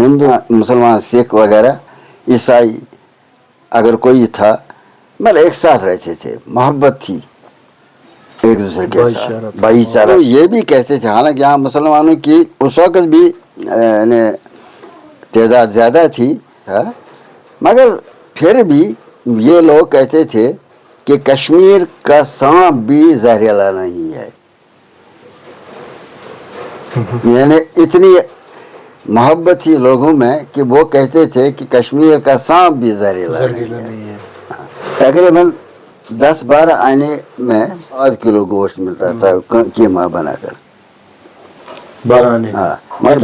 हिंदू मुसलमान सिख वगैरह ईसाई अगर कोई था मतलब एक साथ रहते थे, मोहब्बत थी एक दूसरे के साथ, भाईचारा। तो ये भी कहते थे, हालांकि यहाँ मुसलमानों की उस वक्त भी तादाद ज़्यादा थी मगर फिर भी ये लोग कहते थे कि कश्मीर का सांप भी जहरीला नहीं है। यानी इतनी मोहब्बत थी लोगों में कि वो कहते थे कि कश्मीर का सांप भी जहरीला नहीं है। तकरीबन 10-12 आने में 5 किलो गोश्त मिलता था कीमा बनाकर। 12 आने, हाँ, मगर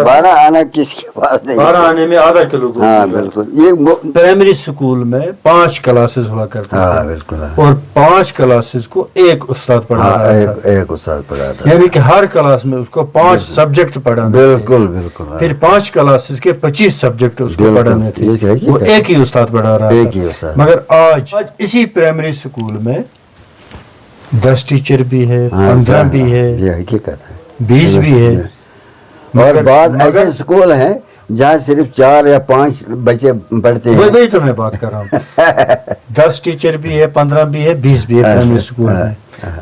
12 आना किसके पास नहीं। 12 आने में आधा किलो गोश्त। हाँ बिल्कुल। ये प्राइमरी स्कूल में 5 क्लासेस हुआ करते थे। हाँ बिल्कुल। और 5 क्लासेस को एक उस्ताद पढ़ा रहा था। एक उस्ताद पढ़ा था, यानी कि हर क्लास में उसको 5 सब्जेक्ट पढ़ाने थे। बिल्कुल बिल्कुल। फिर 5 क्लासेस के 25 सब्जेक्ट उसको पढ़ाने थे। वो एक ही उस्ताद पढ़ा रहा था। मगर आज इसी प्राइमरी स्कूल में 10 टीचर भी है, 15 भी है, ये हकीकत है, 20 भी है। और बाद ऐसे स्कूल हैं जहाँ सिर्फ 4 या 5 बच्चे पढ़ते हैं। वही तो मैं बात कर रहा हूँ। 10 टीचर भी है, 15 भी है, 20 भी है प्राइमरी स्कूल में।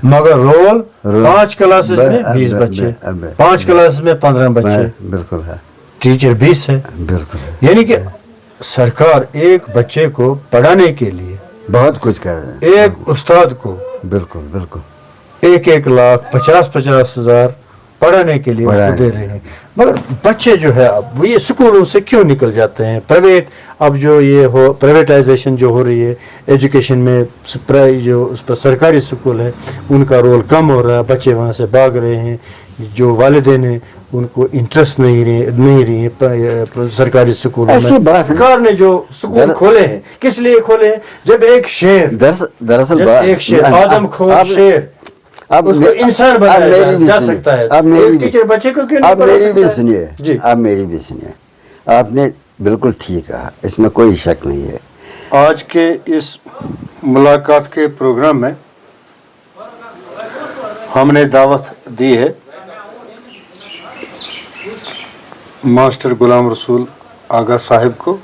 मगर रोल 5 क्लासेस में 20 बच्चे, 5 क्लासेस में 15 बच्चे, बिल्कुल है, टीचर 20 है। बिल्कुल। यानी कि सरकार एक बच्चे को पढ़ाने के लिए बहुत कुछ कर रहे हैं। एक उस्ताद को बिल्कुल बिल्कुल 1-1 लाख 50-50 हजार पढ़ाने के लिए उसको दे रहे हैं। मगर बच्चे जो है अब ये स्कूलों से क्यों निकल जाते हैं? प्राइवेट, अब जो ये हो प्राइवेटाइजेशन जो हो रही है एजुकेशन में, जो उस पर सरकारी स्कूल है उनका रोल कम हो रहा है, बच्चे वहाँ से भाग रहे हैं। जो वालिदैन हैं उनको इंटरेस्ट नहीं रही है सरकारी स्कूल में। सरकार ने जो स्कूल खोले हैं किस लिए खोले हैं? जब एक शेर दरअसल एक शेर आदमखोर शेर अब उसको इंसान बनाया जा सकता है। अब मेरी टीचर बच्चे को क्यों नहीं अब मेरी भी सुनिए जी। अब मेरी भी सुनिए, आपने बिल्कुल ठीक कहा, इसमें कोई शक नहीं है। आज के इस मुलाकात के प्रोग्राम में हमने दावत दी है मास्टर गुलाम रसूल आगा साहिब को,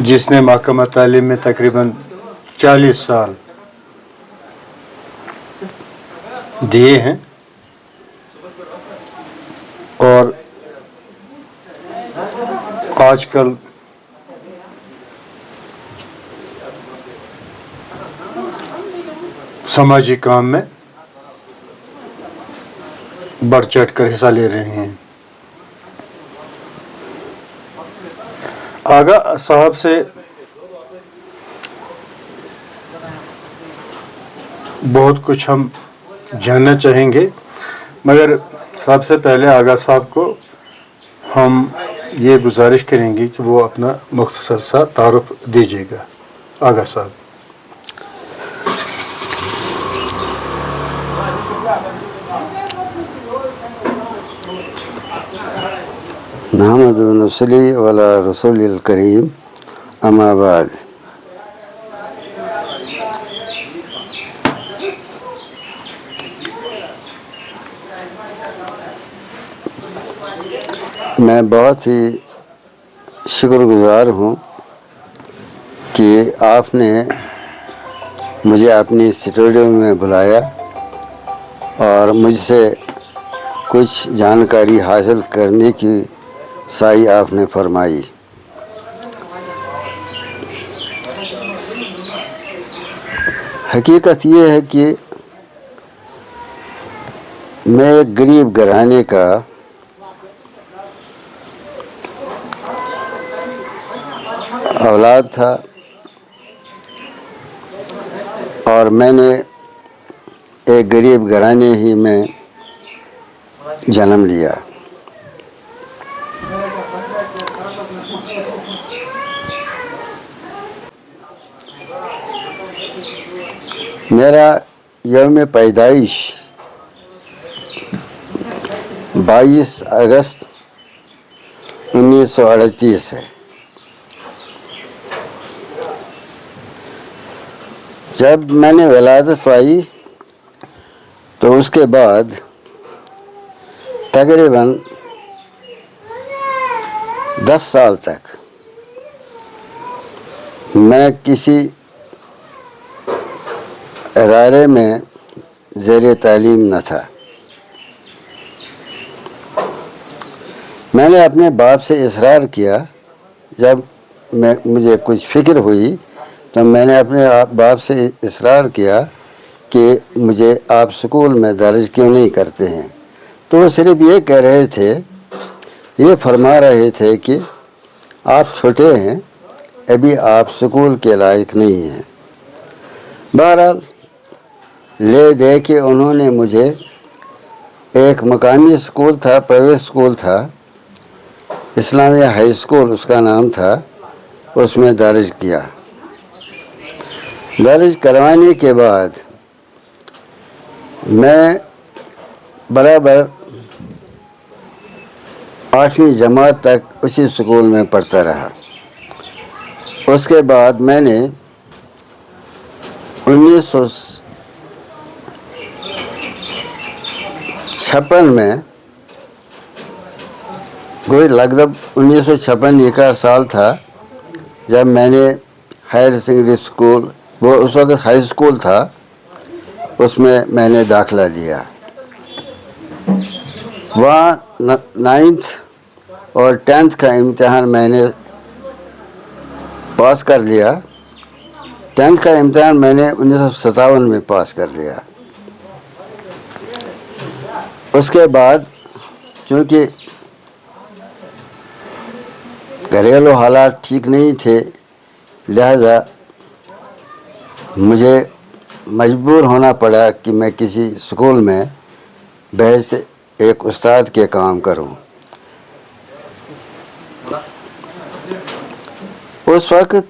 जिसने महकमा तालीम में तकरीबन 40 साल दिए हैं और आजकल समाजी काम में बढ़ चढ़ कर हिस्सा ले रहे हैं। आगा साहब से बहुत कुछ हम जानना चाहेंगे, मगर सबसे पहले आगा साहब को हम ये गुजारिश करेंगे कि वो अपना मुख्तसर सा तारुफ दीजिएगा। आगा साहब। नहमदु व नसल्ली अला रसूलिल करीम, अम्मा बाद। मैं बहुत ही शुक्रगुजार हूँ कि आपने मुझे अपनी स्टूडियो में बुलाया और मुझसे कुछ जानकारी हासिल करने की साई आपने फरमाई। हकीकत ये है कि मैं एक गरीब घराने का औलाद था और मैंने एक गरीब घराने ही में जन्म लिया। मेरा यौम पैदाइश 22 अगस्त 1938 है। जब मैंने विलादत पाई तो उसके बाद تقریباً 10 سال تک میں کسی ادارے میں زیر تعلیم نہ تھا. میں نے اپنے باپ سے اصرار کیا. جب مجھے کچھ فکر ہوئی تو میں نے اپنے باپ سے اصرار کیا کہ مجھے آپ اسکول میں درج کیوں نہیں کرتے ہیں. تو وہ صرف یہ کہہ رہے تھے، یہ فرما رہے تھے کہ آپ چھوٹے ہیں، ابھی آپ اسکول کے لائق نہیں ہیں. بہرحال لے دے کے انہوں نے مجھے ایک مقامی اسکول تھا، پرائیویٹ اسکول تھا، اسلامیہ ہائی اسکول اس کا نام تھا، اس میں درج کیا. درج کروانے کے بعد میں برابر 8ویں جماعت تک اسی اسکول میں پڑھتا رہا. اس کے بعد میں نے 1956 میں، کوئی لگ بھگ 1956 کا سال تھا جب میں نے ہائر سیکنڈری اسکول، وہ اس وقت ہائی اسکول تھا، اس میں نے داخلہ لیا. وہاں 9th اور 10th کا امتحان میں نے پاس کر لیا. 10th کا امتحان میں نے 1957 میں پاس کر لیا. اس کے بعد چونکہ گھریلو حالات ٹھیک نہیں تھے، لہذا مجھے مجبور ہونا پڑا کہ میں کسی اسکول میں بحیث ایک استاد کے کام کروں. اس وقت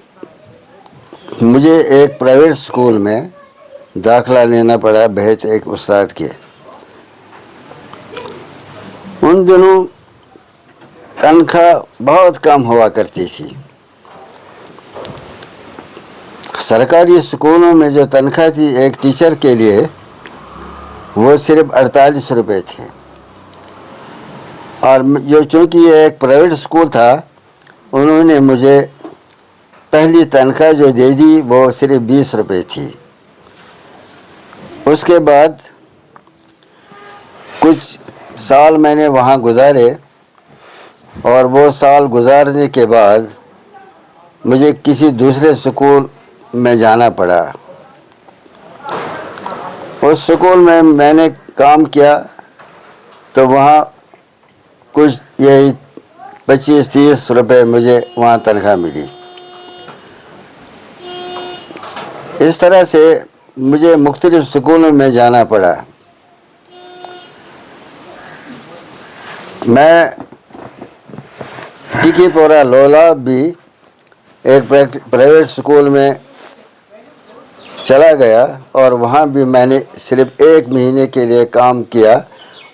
مجھے ایک پرائیویٹ اسکول میں داخلہ لینا پڑا بحیث ایک استاد کے. ان دنوں تنخواہ بہت کم ہوا کرتی تھی. سرکاری اسکولوں میں جو تنخواہ تھی ایک ٹیچر کے لیے وہ صرف 48 روپے تھے، اور چونکہ یہ ایک پرائیویٹ اسکول تھا، انہوں نے مجھے پہلی تنخواہ جو دے دی وہ صرف 20 روپے تھی. اس کے بعد کچھ سال میں نے وہاں گزارے، اور وہ سال گزارنے کے بعد مجھے کسی دوسرے اسکول میں جانا پڑا. اس اسکول میں نے کام کیا تو وہاں کچھ یہی 25-30 روپے مجھے وہاں تنخواہ ملی. اس طرح سے مجھے مختلف اسکولوں میں جانا پڑا. میں ٹکی پورہ لولا بھی ایک پرائیویٹ اسکول میں چلا گیا، اور وہاں بھی میں نے صرف 1 مہینے کے لیے کام کیا.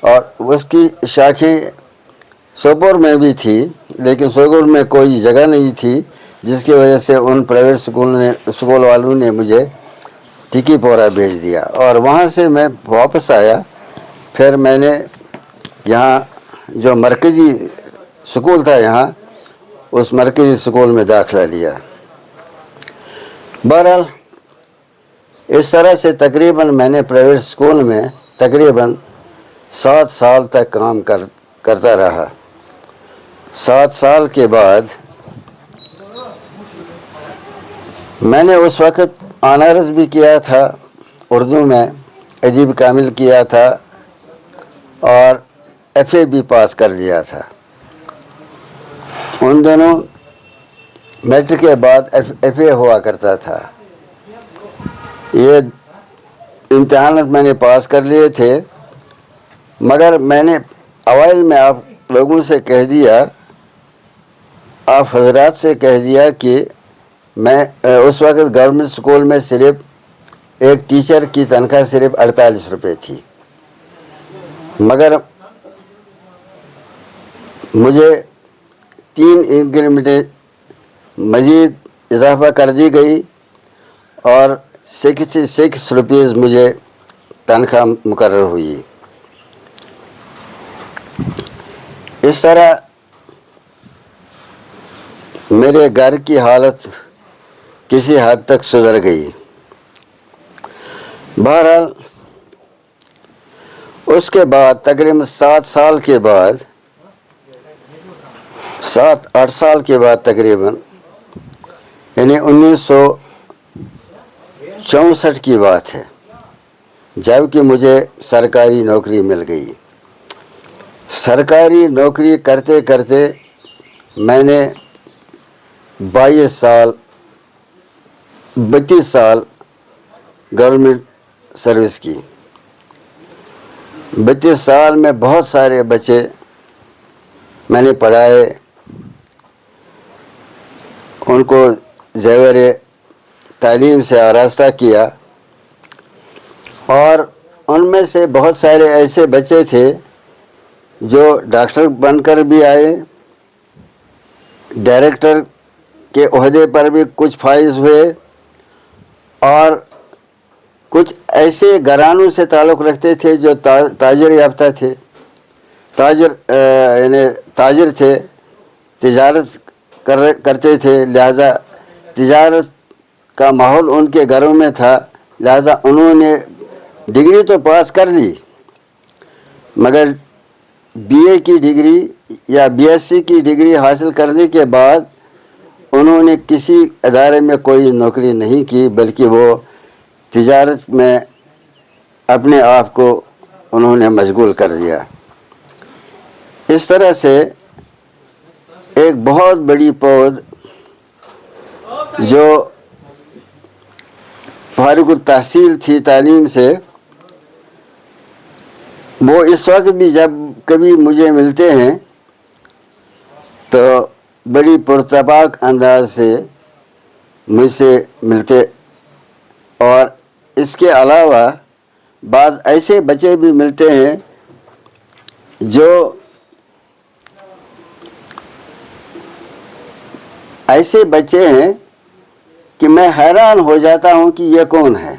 اور اس کی شاخیں سوپور میں بھی تھی، لیکن سوپور میں کوئی جگہ نہیں تھی، جس کی وجہ سے ان پرائیویٹ اسکول والوں نے مجھے ٹکی پورہ بھیج دیا. اور وہاں سے میں واپس آیا. پھر میں نے یہاں جو مرکزی اسکول تھا یہاں، اس مرکزی اسکول میں داخلہ لیا. بہرحال اس طرح سے تقریباً میں نے پرائیویٹ اسکول میں تقریباً 7 سال تک کام کرتا رہا. 7 سال کے بعد میں نے اس وقت آنرز بھی کیا تھا، اردو میں ادیب کامل کیا تھا، اور FA بھی پاس کر لیا تھا. ان دنوں میٹرک کے بعد FA ہوا کرتا تھا. یہ امتحانات میں نے پاس کر لیے تھے، مگر میں نے اوائل میں آپ لوگوں سے کہہ دیا، آپ حضرات سے کہہ دیا کہ میں اس وقت گورنمنٹ اسکول میں صرف ایک ٹیچر کی تنخواہ صرف 48 روپے تھی، مگر مجھے 3 انکریمنٹیں مزید اضافہ کر دی گئی، اور 66 روپیز مجھے تنخواہ مقرر ہوئی. اس طرح میرے گھر کی حالت کسی حد تک سدھر گئی. بہرحال اس کے بعد تقریباً 7 سال کے بعد 7-8 سال کے بعد تقریباً یعنی 1964 کی بات ہے جب کہ مجھے سرکاری نوکری مل گئی. سرکاری نوکری کرتے کرتے میں نے 32 سال گورنمنٹ سروس کی. 32 سال میں بہت سارے بچے میں نے پڑھائے, ان کو زیور تعلیم سے آراستہ کیا, اور ان میں سے بہت سارے ایسے بچے تھے جو ڈاکٹر بن کر بھی آئے, ڈائریکٹر کے عہدے پر بھی کچھ فائز ہوئے, اور کچھ ایسے گھرانوں سے تعلق رکھتے تھے جو تاجر یافتہ تھے, تاجر تھے, تجارت کرتے تھے, لہذا تجارت کا ماحول ان کے گھروں میں تھا, لہذا انہوں نے ڈگری تو پاس کر لی مگر بی اے کی ڈگری یا بی ایس سی کی ڈگری حاصل کرنے کے بعد انہوں نے کسی ادارے میں کوئی نوکری نہیں کی, بلکہ وہ تجارت میں اپنے آپ کو انہوں نے مشغول کر دیا. اس طرح سے ایک بہت بڑی پود جو فارغ التحصیل تھی تعلیم سے, وہ اس وقت بھی جب کبھی مجھے ملتے ہیں تو بڑی پرتپاک انداز سے مجھ سے ملتے, اور اس کے علاوہ بعض ایسے بچے بھی ملتے ہیں جو ایسے بچے ہیں کہ میں حیران ہو جاتا ہوں کہ یہ کون ہے,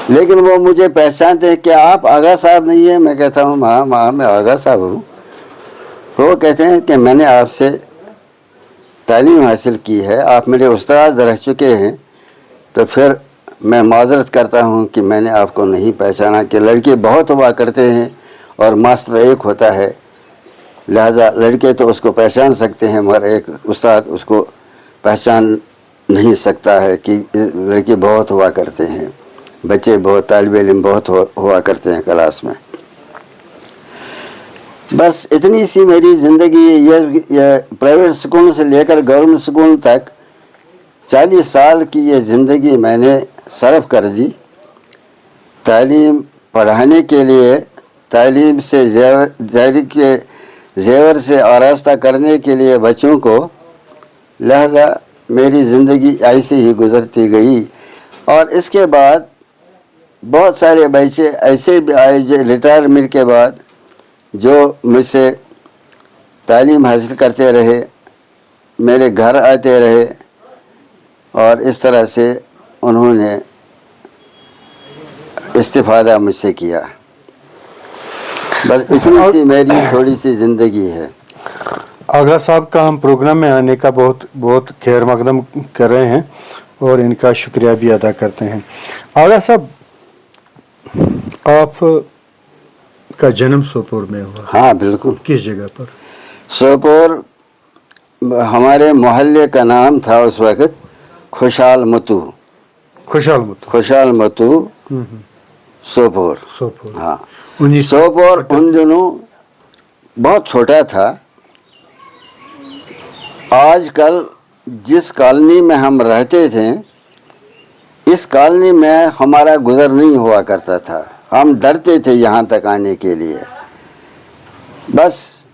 لیکن وہ مجھے پہچانتے ہیں کہ آپ آغا صاحب نہیں ہیں. میں کہتا ہوں ہاں میں آغا صاحب ہوں. وہ کہتے ہیں کہ میں نے آپ سے تعلیم حاصل کی ہے, آپ میرے استاد رہ چکے ہیں. تو پھر میں معذرت کرتا ہوں کہ میں نے آپ کو نہیں پہچانا, کہ لڑکے بہت ہوا کرتے ہیں اور ماسٹر ایک ہوتا ہے, لہذا لڑکے تو اس کو پہچان سکتے ہیں مگر ایک استاد اس کو پہچان نہیں سکتا ہے کہ لڑکے بہت ہوا کرتے ہیں, بچے بہت, طالب علم بہت ہوا کرتے ہیں کلاس میں. بس اتنی سی میری زندگی, یہ پرائیویٹ اسکول سے لے کر گورنمنٹ اسکول تک 40 سال کی یہ زندگی میں نے صرف کر دی تعلیم پڑھانے کے لیے, تعلیم سے زیور سے آراستہ کرنے کے لیے بچوں کو. لہذا میری زندگی ایسے ہی گزرتی گئی, اور اس کے بعد بہت سارے بچے ایسے بھی آئے جو ریٹائرمنٹ کے بعد جو مجھ سے تعلیم حاصل کرتے رہے, میرے گھر آتے رہے, اور اس طرح سے انہوں نے استفادہ مجھ سے کیا. بس اتنی سی میری تھوڑی سی زندگی ہے. آغا صاحب کا ہم پروگرام میں آنے کا بہت بہت خیر مقدم کر رہے ہیں اور ان کا شکریہ بھی ادا کرتے ہیں. آغا صاحب, آپ کا جنم سوپور میں ہوا؟ ہاں بالکل. کس جگہ پر؟ سوپور ہمارے محلے کا نام تھا اس وقت خوشحال متو. خوشحال متو سوپور. ہاں سوپور ان دنوں بہت چھوٹا تھا. آج کل جس کالونی میں ہم رہتے تھے اس کالونی میں ہمارا گزر نہیں ہوا کرتا تھا, ہم ڈرتے تھے یہاں تک آنے کے لیے. بس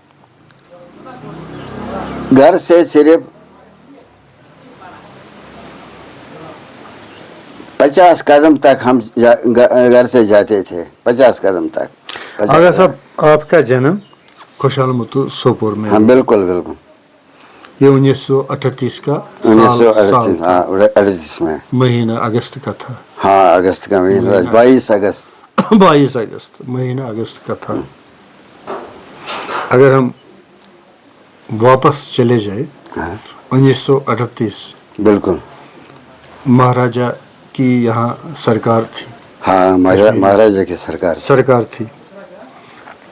گھر سے صرف 50 قدم تک ہم گھر سے جاتے تھے, 50 قدم تک. آغا صاحب, آپ کا جنم خوشحال متو سوپور میں؟ ہاں بالکل بالکل. یہ 1938 کا 1938 میں مہینہ اگست کا تھا. ہاں اگست کا مہینہ, 22 اگست مہینہ اگست کا تھا. اگر ہم वापस चले जाए, हाँ 1938 बिल्कुल, महाराजा की यहाँ सरकार थी, हाँ महाराजा की सरकार थी।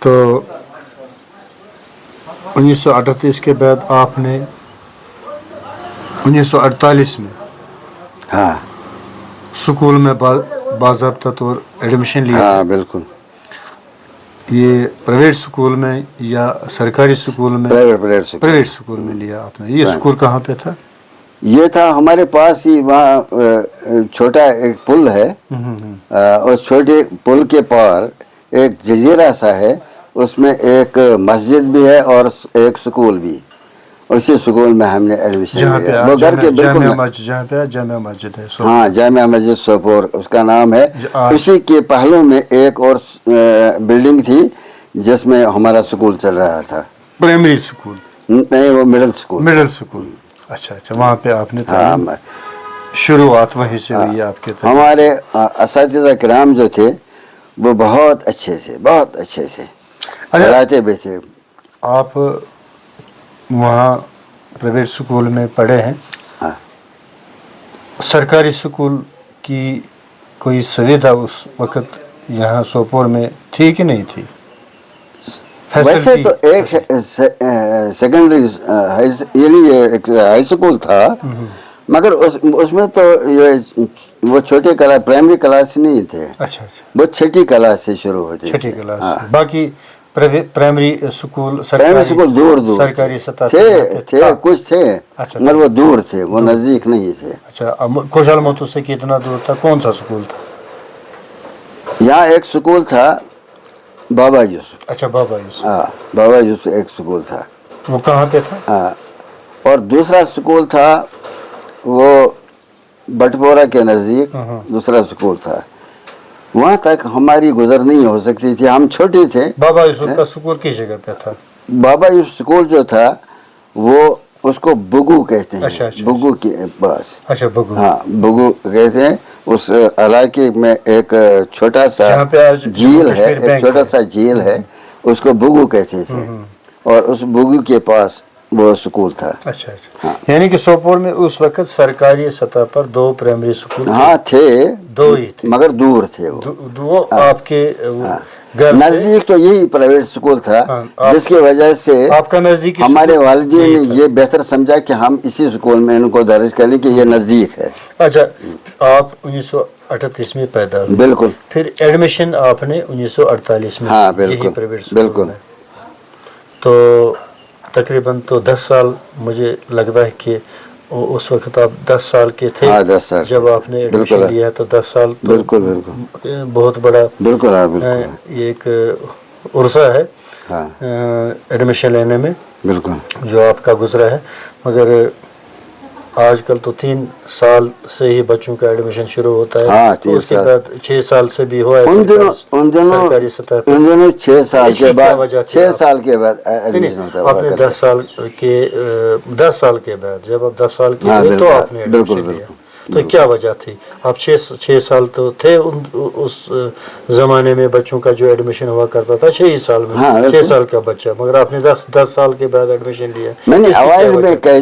तो 1938 के बाद आपने 1948 में हाँ स्कूल में बाज़ाब्ता तौर एडमिशन लिया। हाँ बिल्कुल, ये प्राइवेट स्कूल में या सरकारी स्कूल में? प्राइवेट स्कूल में लिया आपने। ये स्कूल कहाँ पे था? ये था हमारे पास ही, वहाँ छोटा एक पुल है, उस छोटे पुल के पार एक जजीरा सा है, उसमें एक मस्जिद भी है और एक स्कूल भी। उसी स्कूल में हमने एडमिशन लिया। वो घर के बिल्कुल जहाँ पे जामिया मस्जिद है, हाँ जामिया मस्जिद सोपोर उसका नाम है। उसी के पहलू में एक और बिल्डिंग थी जिसमें हमारा स्कूल चल रहा था। प्राइमरी स्कूल नहीं, वो मिडिल स्कूल। अच्छा, वहाँ पे आपने हाँ शुरुआत वहीं से हुई है आपके? हमारे असातिज़ा किराम जो थे वो बहुत अच्छे थे, पढ़ाते भी थे। आप वहाँ प्राइवेट स्कूल में पढ़े हैं। हाँ। सरकारी स्कूल की कोई सुविधा उस वक्त यहाँ सोपोर में थी कि नहीं थी? वैसे तो एक सेकेंडरी हाई स्कूल था, मगर उसमें तो ये वो छोटे क्लास प्राइमरी क्लास नहीं थे। अच्छा, वो छठी क्लास से शुरू होती छठी क्लास। हाँ। बाकी प्राइमरी स्कूल दूर सरकारी सतह थे कुछ थे। अच्छा, मगर वो दूर थे, वो नजदीक नहीं थे। अच्छा, खुशहाल मोतू से कितना दूर था? कौन सा स्कूल था? यहाँ एक स्कूल था बाबा यूसुफ। अच्छा, बाबा यूसुफ। हाँ, बाबा यूसुफ एक स्कूल था। वो कहाँ पे था? हाँ, और दूसरा स्कूल था वो बटपोरा के नज़दीक दूसरा स्कूल था। वहाँ तक हमारी गुजर नहीं हो सकती थी, हम छोटे थे। बाबा यूसुफ का स्कूल किस जगह पे था? बाबा यूसुफ स्कूल जो था वो उसको बुगू कहते हैं। अच्छा, बुगू के पास। अच्छा, बुगू। हाँ, बुगू कहते हैं। उस इलाके में एक छोटा सा झील है, एक छोटा सा झील है, उसको बुगू कहते थे। और उस बुगू के पास वो स्कूल था। अच्छा। हाँ। यानी कि सोपोर में उस वक्त सरकारी सतह पर 2 प्राइमरी स्कूल हाँ थे, 2 ही थे, मगर दूर थे वो। आपके घर नजदीक तो यही प्राइवेट स्कूल था। जिसकी वजह से आपका नजदीक हमारे वालिदैन ने ये बेहतर समझा कि हम इसी स्कूल में इनको दर्ज कर लें कि ये नजदीक है। अच्छा, आप 1938 में पैदा हुए। बिल्कुल। फिर एडमिशन आपने 1948 में? हाँ बिल्कुल। तो तकरीबन तो 10 साल मुझे लगता है कि उस वक्त आप 10 साल के थे। हाँ, 10 साल जब आपने एडमिशन लिया, तो 10 साल तो बिल्कुल बहुत बड़ा बिल्कुल एक उर्सा है। हाँ, एडमिशन लेने में बिल्कुल जो आपका गुजरा है। मगर आजकल तो 3 साल से ही बच्चों का एडमिशन शुरू होता है। हाँ, तो उसके बाद 6 साल से भी हुआ है। उन दिनों 6 साल के बाद एडमिशन होता है। आपने 10 साल के बाद जब आप 10 साल के थे तो आपने एडमिशन लिया। तो क्या वजह थी? आप 6 साल तो थे उस जमाने में बच्चों का जो एडमिशन हुआ करता था 6 साल में। 6 साल का बच्चा, मगर आपने 10 साल के बाद एडमिशन लिया। मैंने अवाइल में कह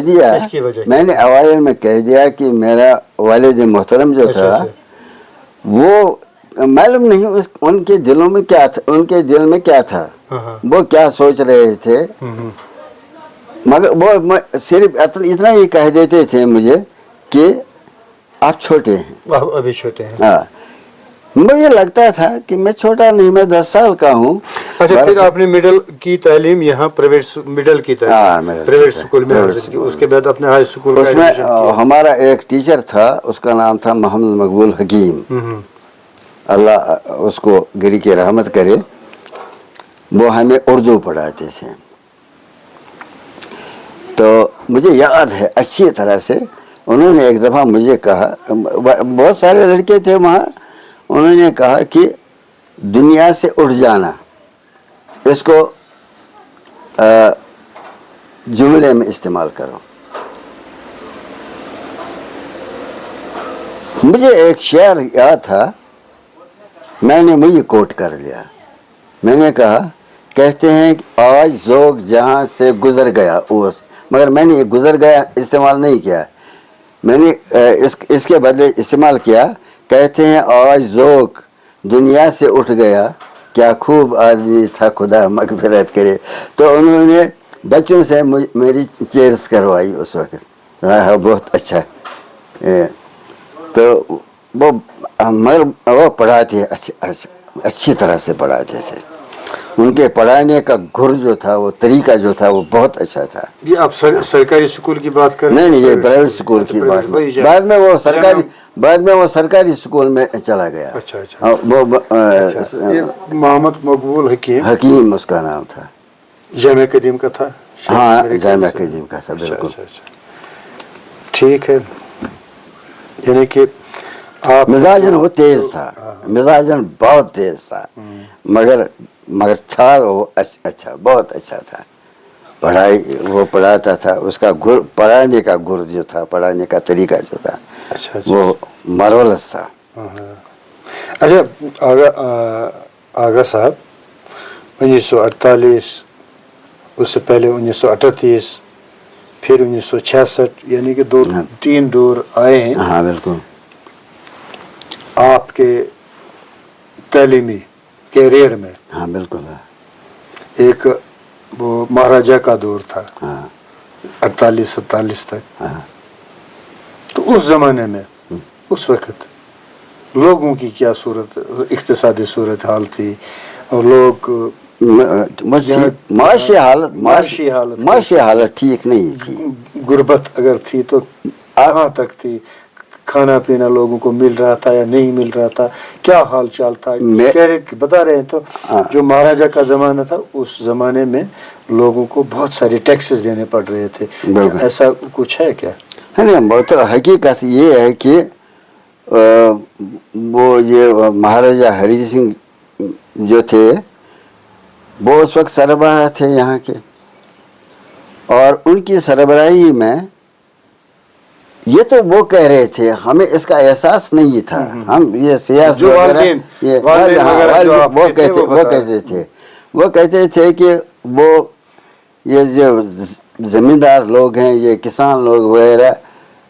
दिया कि मेरा वालिद मोहतरम जो था वो मालूम नहीं उनके दिलों में क्या था, उनके दिल में क्या था, वो क्या सोच रहे थे। मगर वो सिर्फ इतना ही कह देते थे मुझे कि आप छोटे हैं, आप अभी छोटे हैं। हाँ, मुझे लगता था कि मैं छोटा नहीं, मैं 10 साल का हूँ। अच्छा, फिर आपने मिडिल की तालीम यहाँ प्राइवेट मिडिल की तालीम प्राइवेट स्कूल में हासिल की। उसके बाद अपने हाई स्कूल उसमें हमारा एक टीचर था, उसका नाम था मोहम्मद मकबूल हकीम, अल्लाह उसको गिरी की रहमत करे। वो हमें उर्दू पढ़ाते थे। तो मुझे याद है अच्छी तरह से, उन्होंने एक दफ़ा मुझे कहा, बहुत सारे लड़के थे वहाँ, उन्होंने कहा कि दुनिया से उठ जाना, इसको जुमले में इस्तेमाल करो। मुझे एक शेर याद था, मैंने मुझे कोट कर लिया। मैंने कहा کہتے ہیں کہ آج ذوق جہاں سے گزر گیا اوس، مگر میں نے یہ گزر گیا استعمال نہیں کیا، میں نے اس کے بدلے استعمال کیا، کہتے ہیں آج ذوق دنیا سے اٹھ گیا، کیا خوب آدمی تھا خدا مغفرت کرے۔ تو انہوں نے بچوں سے میری چیئرس کروائی اس وقت، بہت اچھا۔ تو وہ مگر وہ پڑھاتے اچھی طرح سے پڑھاتے تھے، ان کے پڑھانے کا گھر جو تھا، وہ طریقہ جو تھا، وہ بہت اچھا تھا۔ یہ آپ سرکاری اسکول کی بات کر رہے ہیں؟ نہیں، یہ پرائیویٹ اسکول کی بات، بعد میں وہ سرکاری اسکول میں چلا گیا۔ اچھا وہ محمد مقبول حکیم اس کا نام تھا، جامعہ قدیم کا تھا؟ ہاں جامعہ قدیم کا تھا، بالکل۔ ٹھیک ہے، یعنی کہ آپ مزاجن وہ تیز تھا، مزاجن بہت تیز تھا، مگر تھا وہ اچھا، بہت اچھا تھا۔ پڑھائی وہ پڑھاتا تھا، اس کا پڑھانے کا گر جو تھا، پڑھانے کا طریقہ جو تھا، وہ مارولس تھا۔ اچھا آغا صاحب، 1948، اس سے پہلے 1938، پھر 1966، یعنی کہ 3 دور آئے ہیں۔ ہاں بالکل۔ آپ کے تعلیمی کیریئر میں ہاں بالکل۔ ایک وہ مہاراجہ کا دور تھا، ہاں 48-47 تک۔ ہاں۔ تو اس زمانے میں اس وقت لوگوں کی کیا صورت، اقتصادی صورتحال تھی، اور لوگ معاشی حالت ٹھیک نہیں تھی، غربت اگر تھی تو کہاں تک تھی، کھانا پینا لوگوں کو مل رہا تھا یا نہیں مل رہا تھا، کیا حال چال تھا؟ بتا رہے ہیں تو جو مہاراجہ کا زمانہ تھا، اس زمانے میں لوگوں کو بہت سارے ٹیکسز دینے پڑ رہے تھے، ایسا کچھ ہے کیا؟ بہت حقیقت یہ ہے کہ وہ یہ مہاراجہ ہری سنگھ جو تھے، وہ اس وقت سربراہ تھے یہاں کے، اور ان کی سربراہی میں یہ تو وہ کہہ رہے تھے، ہمیں اس کا احساس نہیں تھا، ہم یہ سیاست وہ کہتے تھے کہ وہ یہ جو زمیندار لوگ ہیں، یہ کسان لوگ وغیرہ،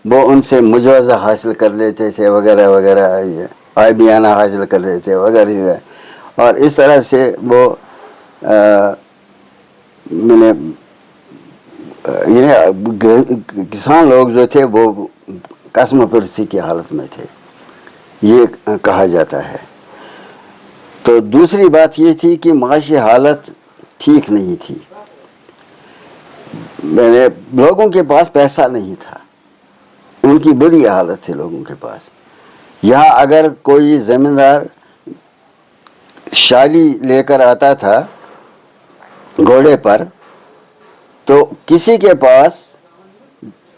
وہ ان سے مجوزہ حاصل کر لیتے تھے وغیرہ وغیرہ، آئیبیانہ حاصل کر لیتے تھے وغیرہ، اور اس طرح سے وہ کسان لوگ جو تھے وہ قسم پرسی کی حالت میں تھے، یہ کہا جاتا ہے۔ تو دوسری بات یہ تھی کہ معاشی حالت ٹھیک نہیں تھی، لوگوں کے پاس پیسہ نہیں تھا، ان کی بری حالت تھی لوگوں کے پاس۔ یہاں اگر کوئی زمیندار شالی لے کر آتا تھا گھوڑے پر، تو کسی کے پاس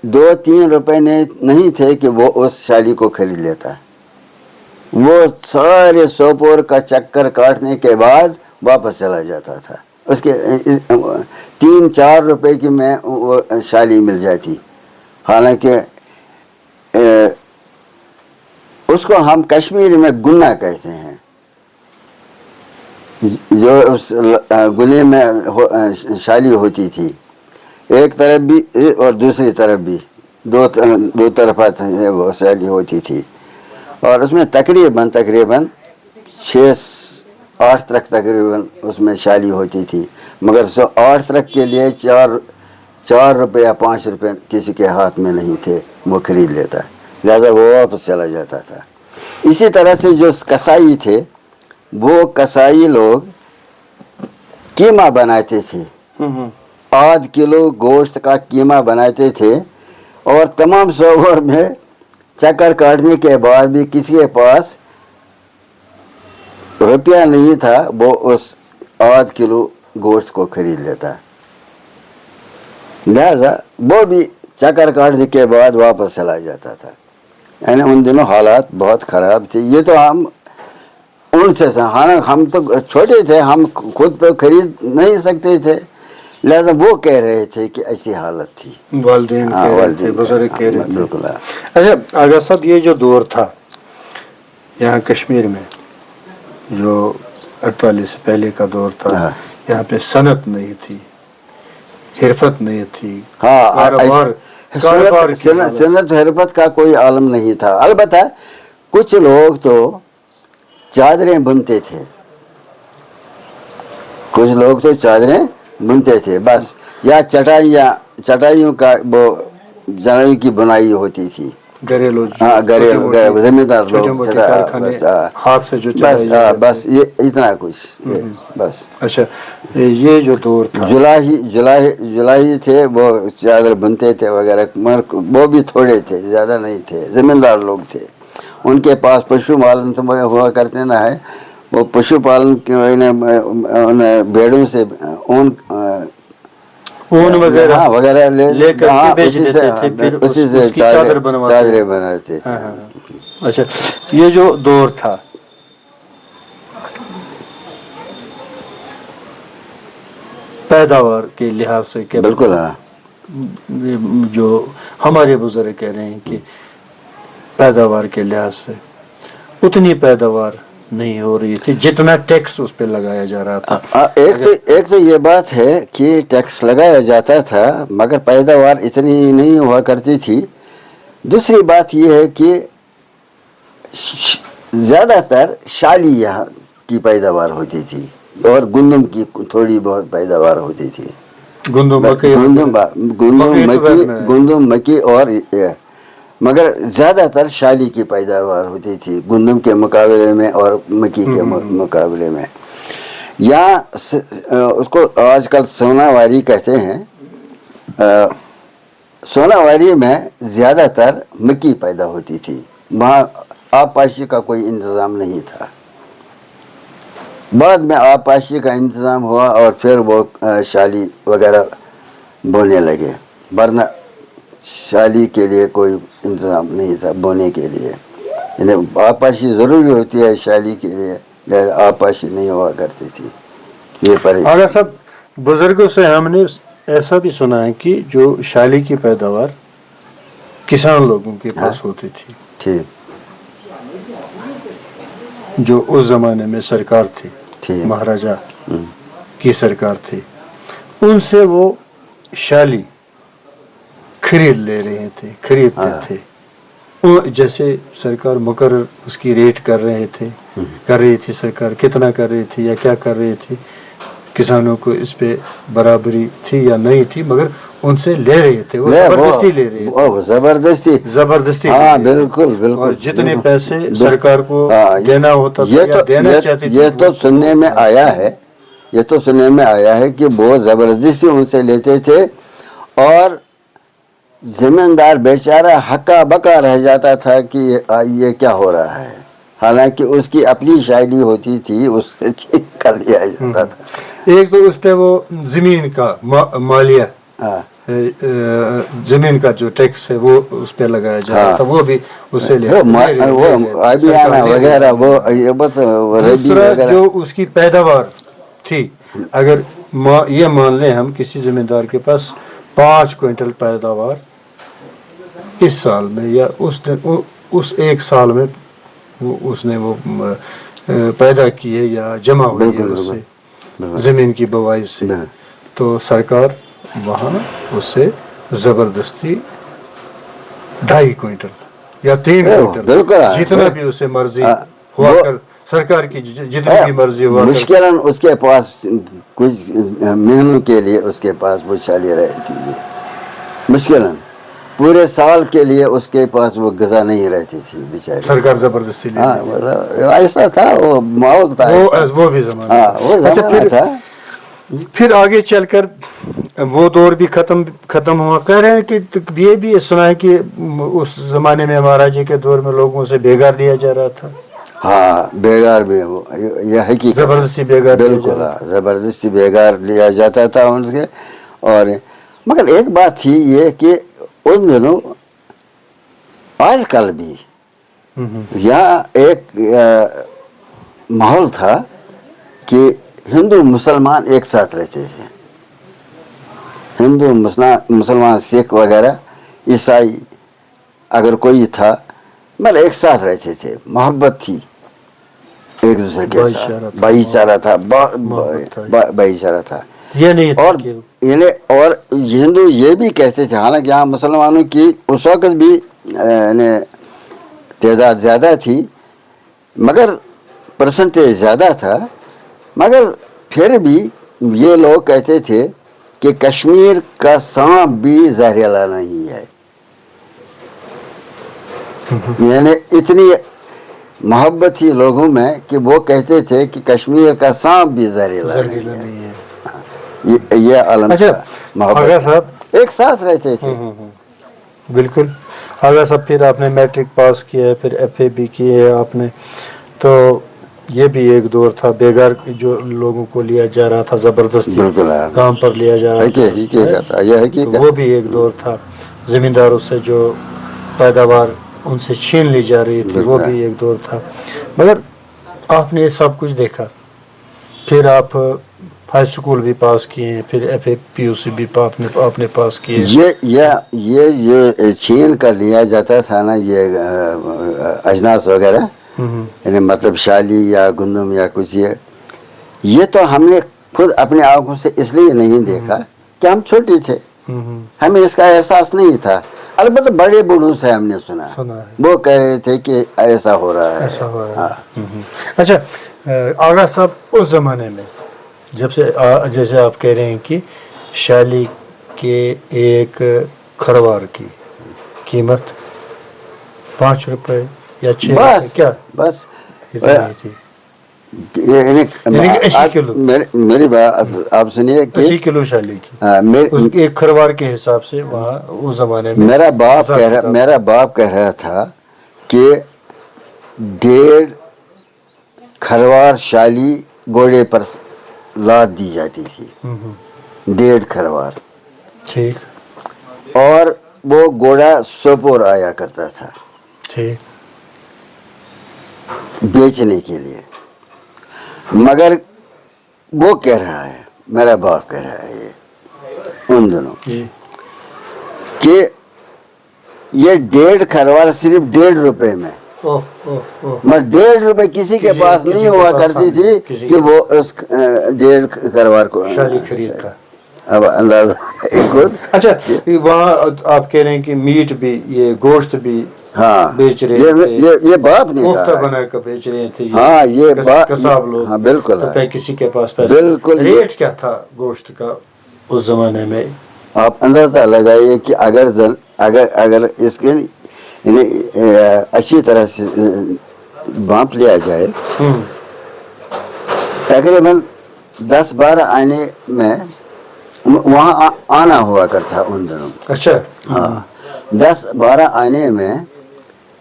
2-3 روپے نہیں تھے کہ وہ اس شالی کو خرید لیتا، وہ سارے سوپور کا چکر کاٹنے کے بعد واپس چلا جاتا تھا، اس کے 3-4 روپے کی میں وہ شالی مل جاتی، حالانکہ اس کو ہم کشمیر میں گنا کہتے ہیں، جو اس گنے میں شالی ہوتی تھی، ایک طرف بھی اور دوسری طرف بھی، دو طرفہ وہ شالی ہوتی تھی، اور اس میں تقریباً 6-8 ترک تقریباً اس میں شالی ہوتی تھی، مگر 8 ترک کے لیے 4 روپے یا 5 روپے کسی کے ہاتھ میں نہیں تھے، وہ خرید لیتا، لہذا وہ واپس چلا جاتا تھا۔ اسی طرح سے جو کسائی تھے، وہ کسائی لوگ قیمہ بناتے تھے، آدھ کلو گوشت کا قیمہ بناتے تھے، اور تمام سوپور میں چکر کاٹنے کے بعد بھی کسی کے پاس روپیہ نہیں تھا، وہ اس آدھ کلو گوشت کو خرید لیتا، لہذا وہ بھی چکر کاٹنے کے بعد واپس چلا جاتا تھا۔ یعنی ان دنوں حالات بہت خراب تھے، یہ تو ہم ان سے ہم تو چھوٹے تھے، ہم خود تو خرید نہیں سکتے تھے، لہذا وہ کہہ رہے تھے کہ ایسی حالت تھی، والدین بزرگ کہہ رہے تھے۔ بالکل۔ اچھا آغا صاحب، یہ جو دور تھا یہاں کشمیر میں، جو 48 سے پہلے کا دور تھا، यहाँ पे सनत नहीं थी, हिरफत नहीं थी, हाँ कारोबार की सनत हरफत का कोई आलम नहीं था। अलबत्ता कुछ लोग तो चादरें बुनते थे, कुछ लोग तो चादरें बुनते थे बस, या चटाइयों का वो जनाई की बुनाई होती थी। घरेलू, हाँ घरेलू जमींदार लोग बस हाथ से जो बस ये इतना कुछ बस। अच्छा, ये जो दौर था, जुलाही थे, वो चादर बुनते थे वगैरह, मगर वो भी थोड़े थे, ज़्यादा नहीं थे, जमींदार लोग थे। उनके पास पशु पालन तो हुआ करते ना है, वो पशुपालन के भेड़ों से ऊन वगैरह लेकर उसी से चादरें बनाते थे। अच्छा, ये जो दौर था, पैदावार के लिहाज से क्या? बिल्कुल हाँ, जो हमारे बुजुर्ग कह रहे हैं कि पैदावार के लिहाज से उतनी पैदावार नहीं हो रही थी जितना टैक्स उस पर लगाया जा रहा था। एक तो ये बात है कि टैक्स लगाया जाता था मगर पैदावार इतनी नहीं हुआ करती थी। दूसरी बात ये है कि ज़्यादातर शाली यहाँ की पैदावार होती थी और गुंदम की थोड़ी बहुत पैदावार होती थी। गुंदम मक्की और मगर ज़्यादातर शाली की पैदावार होती थी गुंदम के मुकाबले में और मक्की के मुकाबले में। यहाँ उसको आजकल सोनावारी कहते हैं। सोनावारी में ज़्यादातर मक्की पैदा होती थी, वहाँ आबपाशी का कोई इंतज़ाम नहीं था। बाद में आबपाशी का इंतज़ाम हुआ और फिर वो शाली वगैरह बोने लगे, वरना शाली के लिए कोई इंतज़ाम नहीं था बोने के लिए। यानी आबपाशी ज़रूरी होती है शाली के लिए, आबपाशी नहीं हुआ करती थी। ये और सब बुजुर्गों से हमने ऐसा भी सुना है कि जो शाली की पैदावार किसान लोगों के पास होती थी, ठीक, जो उस जमाने में सरकार थी, महाराजा की सरकार थी, उनसे वो शाली खरीद ले रहे थे, खरीदते थे। जैसे सरकार मुकर्रर उसकी रेट कर रही थी सरकार, कितना कर रही थी या क्या कर रही थी, किसानों को इस पे बराबरी थी या नहीं थी, मगर उनसे ले रहे थे, वो जबरदस्ती ले रहे थे, जबरदस्ती। हाँ बिल्कुल बिल्कुल। और जितने पैसे सरकार को देना होता था या देना चाहती थी, ये तो सुनने में आया है, ये तो सुनने में आया है कि वो जबरदस्ती उनसे लेते थे और जमींदार बेचारा हक्का बक्का रह जाता था कि ये क्या हो रहा है, हालांकि उसकी अपनी शायरी होती थी, उससे ठीक कर लिया जाता था। एक तो उस पे वो जमीन का मालिया, जमीन का जो टैक्स है वो उस पे लगाया जाता था, वो भी उससे अभियाना वगैरह, वो ये बस जो उसकी पैदावार थी। अगर ये मान लें हम किसी जमींदार के पास 5 क्विंटल पैदावार इस साल में या उस एक साल में उसने वो पैदा की है या जमा हुई है उससे जमीन की बुवाई से, तो सरकार वहाँ उससे जबरदस्ती 2.5 क्विंटल या 3 क्विंटल जितना भी उसे मर्जी हुआ कर, सरकार की जितनी भी मर्जी हुआ, मुश्किलन उसके पास कुछ महीनों के लिए उसके पास वो शाली रहती थी, मुश्किलन पूरे साल के लिए उसके पास वो गज़ा नहीं रहती थी बेचारी, सरकार जबरदस्ती। हाँ ऐसा था, वो माहौल था, वो भी ज़माना। हाँ वो ज़माना था। फिर आगे चलकर वो दौर भी खत्म हुआ। कह रहे हैं कि ये भी सुना है कि उस जमाने में महाराजे के दौर में लोगों से बेगार लिया जा रहा था। हाँ बेगार भी, ये हकीकत, जबरदस्ती बेगार, बिल्कुल जबरदस्ती बेगार लिया जाता था उनसे। और मगर एक बात थी ये कि उन दिनों आजकल भी यहाँ एक माहौल था कि हिंदू मुसलमान एक साथ रहते थे, हिंदू मुसलमान सिख वगैरह ईसाई अगर कोई था मतलब एक साथ रहते थे, मोहब्बत थी। ایک دوسرے کے بھائی چارہ ساتھ تھا، بھائی چارہ تھا، محبت تھا۔ بھائی چارہ تھا. یہ نہیں تھا اور کہ اور ہندو یہ بھی کہتے تھے، حالانکہ یہاں مسلمانوں کی اس وقت بھی یعنی تعداد زیادہ تھی، مگر پرسنٹیج زیادہ تھا، مگر پھر بھی یہ لوگ کہتے تھے کہ کشمیر کا سانپ بھی زہریلا نہیں ہے. یعنی اتنی محبت تھی لوگوں میں کہ وہ کہتے تھے کہ کشمیر کا سانپ بھی زہریلا زرگیلا نہیں نہیں ہے۔ ہے. یہ عالم اچھا محبت آغا صاحب، ایک ساتھ رہتے تھے. بالکل آغا صاحب، پھر آپ نے میٹرک پاس کیا ہے، پھر ایف اے بھی کی ہے آپ نے، تو یہ بھی ایک دور تھا بیگار جو لوگوں کو لیا جا رہا تھا زبردستی، بالکل کام پر لیا جا رہا تھا، حقیقت ہے، یہ تو حقیقت. وہ بھی ایک دور تھا. زمینداروں سے جو پیداوار ان سے چھین لی جا رہی تھی، وہ بھی ایک دور تھا. مگر آپ نے یہ سب کچھ دیکھا، پھر آپ ہائی اسکول بھی پاس کیے ہیں، پھر ایف اے پی یو سی بھی آپ نے پاس کیے. یہ چھین کر لیا جاتا تھا نا، یہ اجناس وغیرہ، یعنی مطلب شالی یا گندم یا کچھ، یہ تو ہم نے خود اپنے آنکھوں سے اس لیے نہیں دیکھا کہ ہم چھوٹے تھے، ہمیں اس کا احساس نہیں تھا. البتہ بڑے بوڑھوں سے ہم نے سنا ہے، وہ کہہ رہے تھے کہ ایسا ہو رہا ہے. ایسا ہو رہا ہے. اچھا آغا صاحب، اس زمانے میں جب سے جیسے آپ کہہ رہے ہیں کہ شالی کے ایک خروار کی قیمت 5 روپے یا 6 روپے، بس کیا بس اتنی تھی؟ میری بات آپ سنیے کہ 80 کلو شالی کی ایک خروار کے حساب سے وہاں اس زمانے میں میرا باپ کہہ رہا تھا کہ 1.5 خروار شالی گھوڑے پر لاد دی جاتی تھی. 1.5 خروار. ٹھیک. اور وہ گھوڑا سوپور آیا کرتا تھا ٹھیک بیچنے کے لیے. مگر وہ کہہ رہا ہے، میرا باپ کہہ رہا ہے یہ ان دنوں کہ یہ 1.5 خروار صرف 1.5 روپے میں، مگر 1.5 روپے کسی کے پاس نہیں ہوا کرتی تھی کہ وہ اس 1.5 خروار کو شالی خریدتا. اب اندازہ. اچھا وہاں آپ کہہ رہے ہیں کہ میٹ بھی، یہ گوشت بھی بیچ رہے تھے، یہ باپ نے مختہ بنا کر بیچ رہے تھے. ہاں یہ کساب لوگ. ہاں بالکل تو کسی کے پاس پیسہ. بالکل. ریٹ کیا تھا گوشت کا اس زمانے میں؟ آپ اندازہ لگائیے کہ اگر اس کے اچھی طرح سے بانپ لیا جائے، تقریباً 10-12 آنے میں وہاں آنا ہوا کرتا ان دنوں. اچھا. ہاں 10-12 آنے میں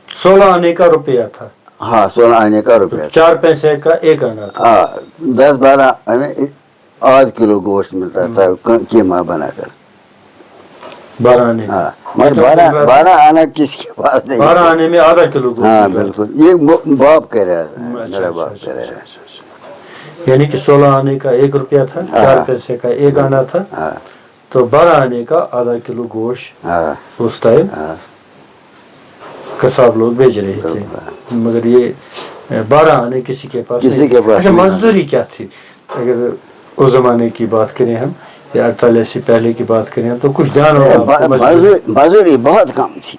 16 آنے کا روپیہ تھا. ہاں 16 آنے کا روپیہ تھا. 4 پیسے کا ایک آنا تھا. ہاں 10-12 آنے 8 کلو گوشت ملتا تھا قیمہ بنا کر. 12 آنے. ہاں مگر 12 آنا کس کے پاس نہیں. 12 آنے میں آدھا کلو گوشت. ہاں بالکل. یہ باپ کہہ رہا ہے، میرا باپ کہہ رہا ہے. یعنی کہ 16 آنے کا 1 روپیہ تھا، 4 پیسے کا ایک آنا تھا، تو 12 آنے کا آدھا کلو گوشت اس ٹائم کساب لوگ بیچ رہے تھے. مگر یہ 12 آنے کسی کے پاس نہیں. اچھا مزدوری کیا تھی؟ اگر اس زمانے کی بات کریں ہم یا 48 سے پہلے کی بات کریں تو کچھ دھیان ہوگا. مزدوری بہت کم تھی.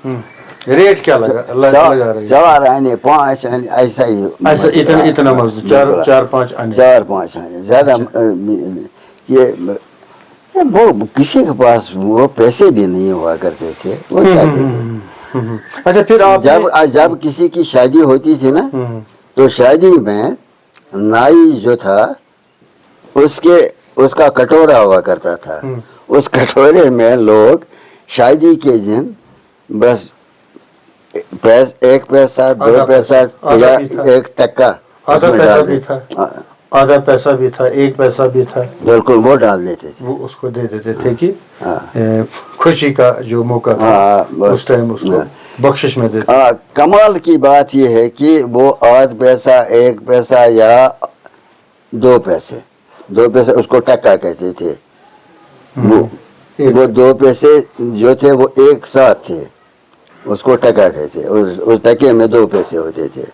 ریٹ کیا لگا؟ اللہ لگا رہی 4 آنے 5 آنے ایسا ہی. اتنا مزدور 4-5 آنے. 4-5 آنے زیادہ. یہ وہ کسی کے پاس وہ پیسے بھی نہیں ہوا کرتے تھے، وہ کہتے تھے. اچھا پھر آپ جب کسی کی شادی ہوتی تھی نا، تو شادی میں نائی جو تھا اس کا کٹورا ہوا کرتا تھا. اس کٹورے میں لوگ شادی کے دن بس 1 پیسہ 2 پیسہ یا 1 ٹکا آدھا پیسہ بھی تھا، 1 پیسہ بھی تھا. بالکل وہ ڈال دیتے تھے، وہ اس کو دے دیتے تھے کہ خوشی کا جو موقع تھا اس ٹائم اس کو بخشش میں دیتے. کمال کی بات یہ ہے کہ وہ آدھ پیسہ 1 پیسہ یا 2 پیسے اس کو ٹکا کہتے تھے. وہ 2 پیسے جو تھے وہ ایک ساتھ تھے، اس کو ٹکا کہتے. اس ٹکے میں 2 پیسے ہوتے تھے.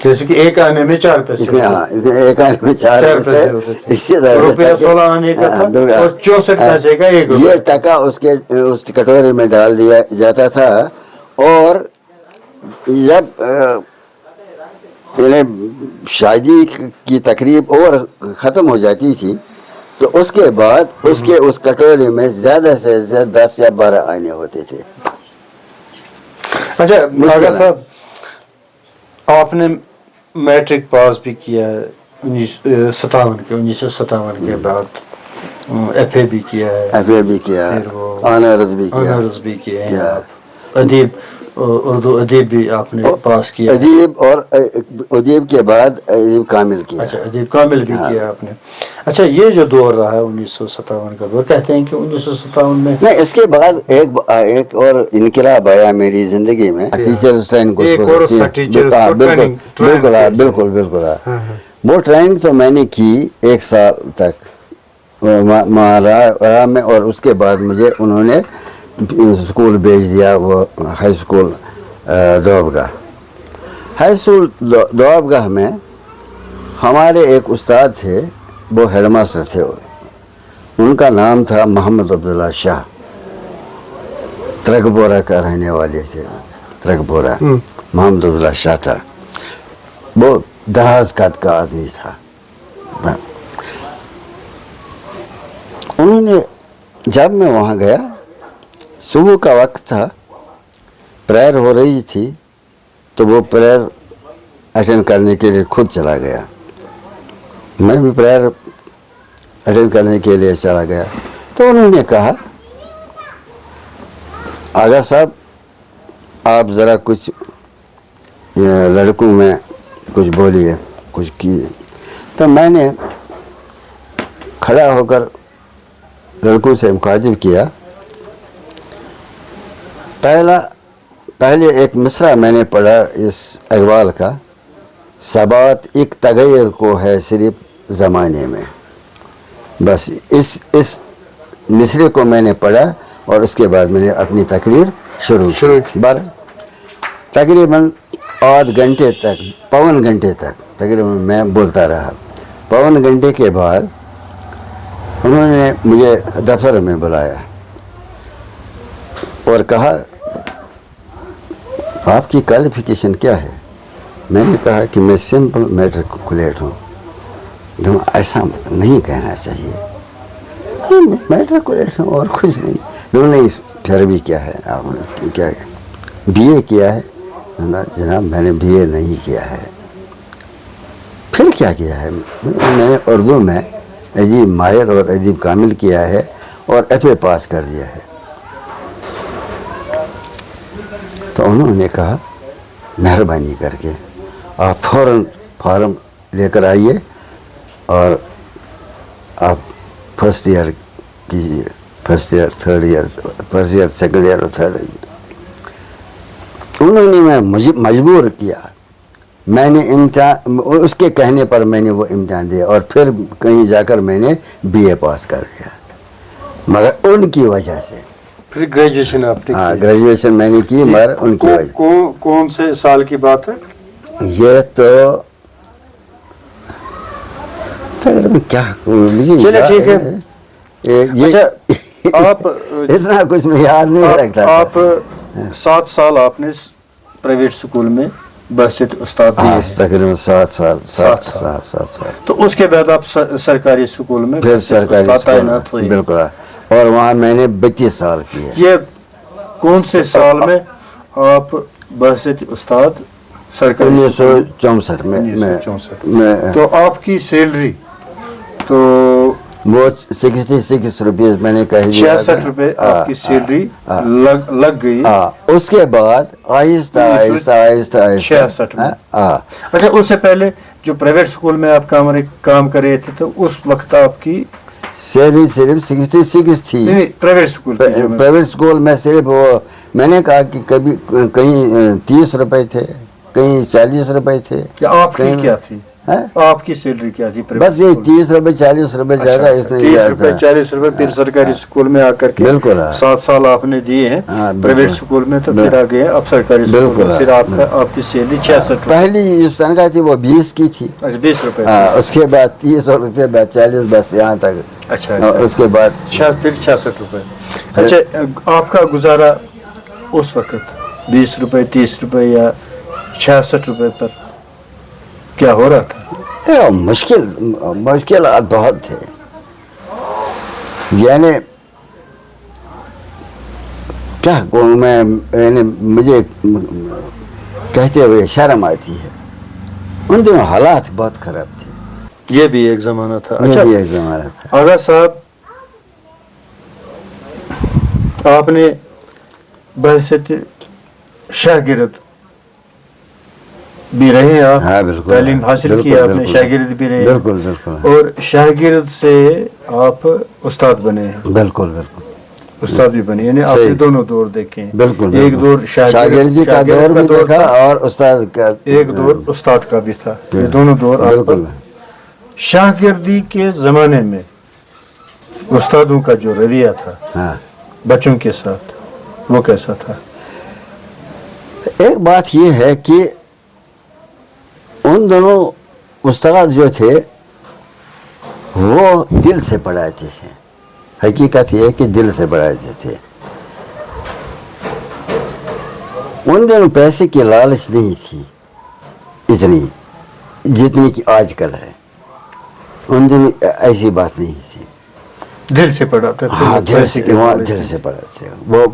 जैसे कि एक आने में 4 पैसे, इसमें हाँ इसमें एक आने में 4 पैसे होते थे। इसी तरह से रुपया 16 आने का था और 64 पैसे का 1 ये रुपया। टका उसके उस कटोरे में डाल दिया जाता था। और जब इन्हें शादी की तकरीब और ख़त्म हो जाती थी तो उसके बाद उसके उस कटोरे में ज़्यादा से ज़्यादा 10 या 12 आने होते थे। अच्छा आगा साहब, आपने मैट्रिक पास भी किया है 1957 के बाद, FA भी किया है, FA भी किया, फिर वो ऑनर्स भी किया, ऑनर्स भी किए हैं आप, अदीब उर्दू अदीब भी आपने पास किया, अदीब और अदीब के बाद अदीब कामिल किया। अच्छा अदीब कामिल भी किया आपने। अच्छा ये जो दौर रहा है 1957 का दौर, कहते हैं कि 1957 में नहीं, इसके बाद एक और इनकलाब आया मेरी जिंदगी में, टीचर्स ट्रेनिंग को बिल्कुल वो ट्रेनिंग तो मैंने की 1 साल तक महाराज में, और उसके बाद मुझे उन्होंने स्कूल भेज दिया, वो हाई स्कूल दोआबगाह। हाई स्कूल दोआबगाह में हमारे एक उस्ताद थे, वो हेडमास्टर थे, उनका नाम था मोहम्मद अब्दुल्ला शाह, त्रकबोरा का रहने वाले थे। त्रकबोरा मोहम्मद अब्दुल्ला शाह था, वो दराज कद का आदमी था। उन्होंने, जब मैं वहाँ गया, सुबह का वक्त था, प्रेयर हो रही थी, तो वो प्रेयर अटेंड करने के लिए खुद चला गया। मैं भी प्रेयर अटेंड करने के लिए चला गया। तो उन्होंने कहा, आगा साहब आप ज़रा कुछ लड़कों में कुछ बोलिए, कुछ कीजिए। तो मैंने खड़ा होकर लड़कों से मुखातिब किया। पहले एक मिसरा मैंने पढ़ा इस अक़वाल का, सबात एक तगैर को है सिर्फ ज़माने में। बस इस मिसरे को मैंने पढ़ा और उसके बाद मैंने अपनी तकरीर शुरू की। तकरीबन आध घंटे तक, पौन घंटे तक तकरीबन मैं बोलता रहा। पौन घंटे के बाद उन्होंने मुझे दफ्तर में बुलाया और कहा, आपकी क्वालिफिकेशन क्या है? मैंने कहा कि मैं सिंपल मैट्रिकुलेट हूँ। तो ऐसा नहीं कहना चाहिए, मैं मैट्रिकुलेट हूँ और कुछ नहीं। तो नहीं, फिर भी क्या है, आप क्या है, BA किया है? जनाब मैंने BA नहीं किया है। फिर क्या किया है? मैंने उर्दू में अदीब माहिर और अदीब कामिल किया है और FA पास कर दिया है। तो उन्होंने कहा, मेहरबानी करके आप फ़ौरन फॉर्म लेकर आइए और आप फर्स्ट ईयर कीजिए, first year, third year, first year, second year और थर्ड ईयर। उन्होंने मुझे मजबूर किया। मैंने इम्तिहान, उसके कहने पर मैंने वो इम्तिहान दिया और फिर कहीं जाकर मैंने BA पास कर दिया, मगर उनकी वजह से। फिर ग्रेजुएशन आपने? हाँ, ग्रेजुएशन मैंने की, मगर उनकी वजह। कौन से साल की बात है ये? तो क्या मुझे, चलिए ठीक है। ये अच्छा, आप इतना कुछ मैं याद नहीं रखता। आप 7 साल आपने प्राइवेट स्कूल में बसित उस्ताद दिए? तकरीबन 7 साल। तो उसके बाद आप सरकारी स्कूल में फिर सरकारी तैनात हुए? बिल्कुल। और वहाँ मैंने 32 साल किए। ये कौन से साल में आप बसित उस्ताद सरकारी? 1964 में। तो आपकी सैलरी तो वो 66 रुपये मैंने कह दिया, 66 रुपये आपकी सैलरी लग गई। उसके बाद आहिस्ता 66 में। अच्छा, उससे पहले जो प्राइवेट स्कूल में आप काम कर रहे थे, तो उस वक्त आपकी सैलरी सिर्फ 66 थी। नहीं, प्राइवेट स्कूल में सिर्फ वो, मैंने कहा कि कभी कहीं 30 रुपए थे, कहीं 40 रुपए थे। आपकी क्या थी? आपकी सैलरी क्या थी? बस ये 30 रुपए 40 रुपए ज्यादा, इतना 30 रुपए 40 रुपए फिर सरकारी स्कूल में आकर के बिल्कुल 7 साल आपने दिए हैं प्राइवेट स्कूल में, तो फिर आ गए अब सरकारी स्कूल में, फिर आपकी सैलरी 66 रुपए। पहली जो तनख्वाह थी वो 20 की थी। अच्छा 20 रुपए। उसके बाद 30 और उसके बाद 40, बस यहाँ तक। अच्छा उसके बाद फिर 66 रुपए। अच्छा आपका गुजारा उस वक्त 20 रुपए 30 रुपए या 66 रुपए पर क्या हो रहा था? मुश्किल बहुत थे, यानी क्या कहूँ मैं, यानी मुझे कहते हुए शर्म आती है। उन दिनों हालात बहुत खराब थे। ये भी एक जमाना था। अच्छा, ये भी एक जमाना था। आगा साहब, आपने बहसियत शागिर्द भी रहे आप। हाँ, बिल्कुल, तालीम हासिल की आपने, शागिर्द भी रहे। बिल्कुल बिल्कुल। और शागिर्द से आप उस्ताद बने हैं। बिल्कुल बिल्कुल, उस्ताद भी बने, यानी आपने दोनों दौर देखे हैं। बिल्कुल, एक दौर शागिर्दी का दौर भी देखा और उस्ताद का, एक दौर उस्ताद का भी था। ये दोनों दौर बिल्कुल। शागिर्दी के जमाने में उस्तादों का जो रवैया था हाँ, बच्चों के साथ, वो कैसा था? एक बात ये है कि उन दोनों उस्ताद जो थे वो दिल से पढ़ाते थे। हकीकत ये है कि दिल से पढ़ाते थे। उन दिनों पैसे की लालच नहीं थी इतनी जितनी कि आजकल है। उन दिनों ऐसी बात नहीं थी। दिल से पढ़ाते थे। हाँ, दिल से पढ़ाते थे। वो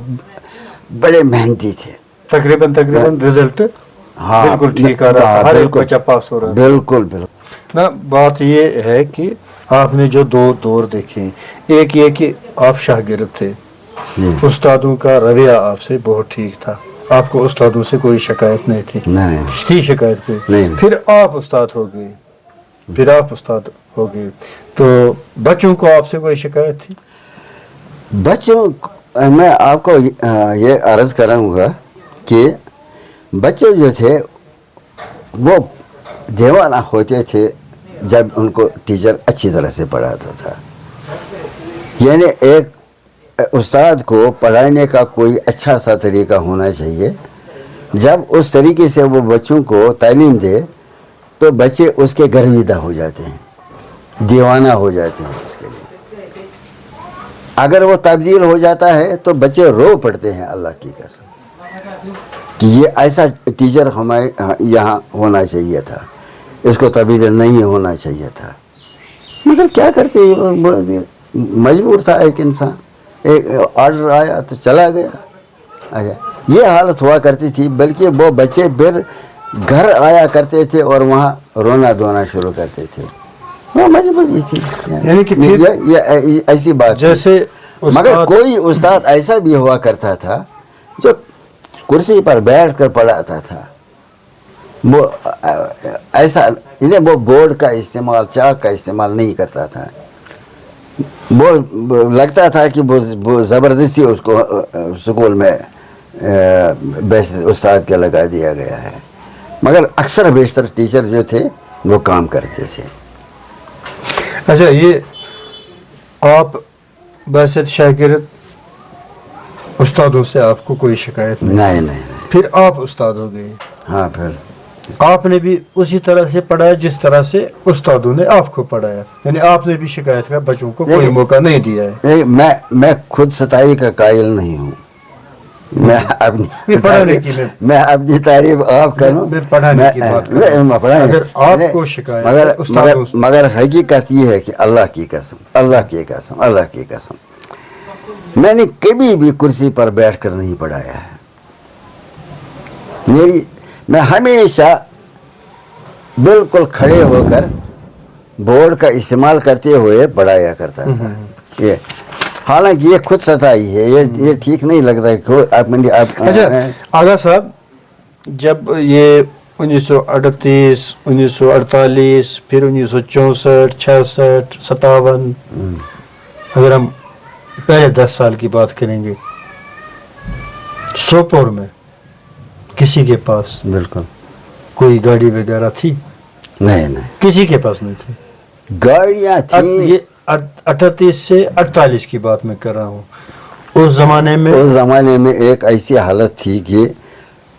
बड़े मेहनती थे। तकरीबन रिजल्ट हाँ, बिल्कुल ठीक आ रहा था, हर एक बच्चा पास हो रहा था। बिल्कुल बिल्कुल। ना बात ये है कि आपने जो दो दौर देखे, एक ये कि आप शागिर्द थे, उस्तादों का रवैया आपसे बहुत ठीक था, आपको उस्तादों से कोई शिकायत नहीं थी। नहीं थी शिकायत कोई? नहीं। फिर आप उस्ताद हो गए, तो बच्चों को आपसे कोई शिकायत थी? बच्चों, मैं आपको ये अर्ज कराऊंगा कि बच्चे जो थे वो दीवाना होते थे जब उनको टीचर अच्छी तरह से पढ़ाता था। यानी एक उस्ताद को पढ़ाने का कोई अच्छा सा तरीका होना चाहिए। जब उस तरीके से वो बच्चों को तालीम दे तो बच्चे उसके गर्विदा हो जाते हैं, दीवाना हो जाते हैं उसके लिए। अगर वो तब्दील हो जाता है तो बच्चे रो पड़ते हैं अल्लाह की कसम कि ये ऐसा टीचर हमारे यहाँ होना चाहिए था, इसको तब्दील नहीं होना चाहिए था। मगर क्या करते, मजबूर था एक इंसान, एक ऑर्डर आया तो चला गया। अच्छा, ये हालत हुआ करती थी। बल्कि वो बच्चे फिर घर आया करते थे और वहाँ रोना धोना शुरू करते थे। वो मजबूरी थी, यानी कि फिर ये ऐसी बात जैसे मगर कोई उस्ताद ऐसा भी हुआ करता था जो कुर्सी पर बैठ कर पढ़ाता था। वो ऐसा इन्हें वो बोर्ड का इस्तेमाल, चाक का इस्तेमाल नहीं करता था। वो लगता था कि वो ज़बरदस्ती उसको स्कूल में उस्ताद के लगा दिया गया है। मगर अक्सर बेशतर टीचर जो थे वो काम करते थे। अच्छा, ये आप बहसियत शागिर्द, उस्तादों से आपको कोई शिकायत नहीं। फिर आप उस्ताद हो गए। हाँ, फिर आपने भी उसी तरह से पढ़ाया जिस तरह से उस्तादों ने आपको पढ़ाया, यानी आपने भी शिकायत का बच्चों को कोई मौका नहीं दिया है। मैं खुद सताई का कायल नहीं हूँ। मैं अपनी तारीफ आप करूँ, पढ़ाने की बात अगर आपको शिकायत, मगर हकीकत ये है कि अल्लाह की कसम मैंने कभी भी कुर्सी पर बैठकर नहीं पढ़ाया है। मैं हमेशा बिल्कुल खड़े होकर बोर्ड का इस्तेमाल करते हुए पढ़ाया करता था। ये हालांकि ये खुद सताई है, ये ठीक नहीं लगता है। अच्छा आगा साहब, जब ये 1938, 1948, फिर 1964, 66, 57, अगर हम पहले 10 साल की बात करेंगे, सोपोर में किसी के पास बिल्कुल कोई गाड़ी वगैरह थी? नहीं नहीं, किसी के पास नहीं थी। गाड़ियाँ थी। ये 38 से 48 की बात मैं कर रहा हूँ। उस ज़माने में, उस ज़माने में एक ऐसी हालत थी कि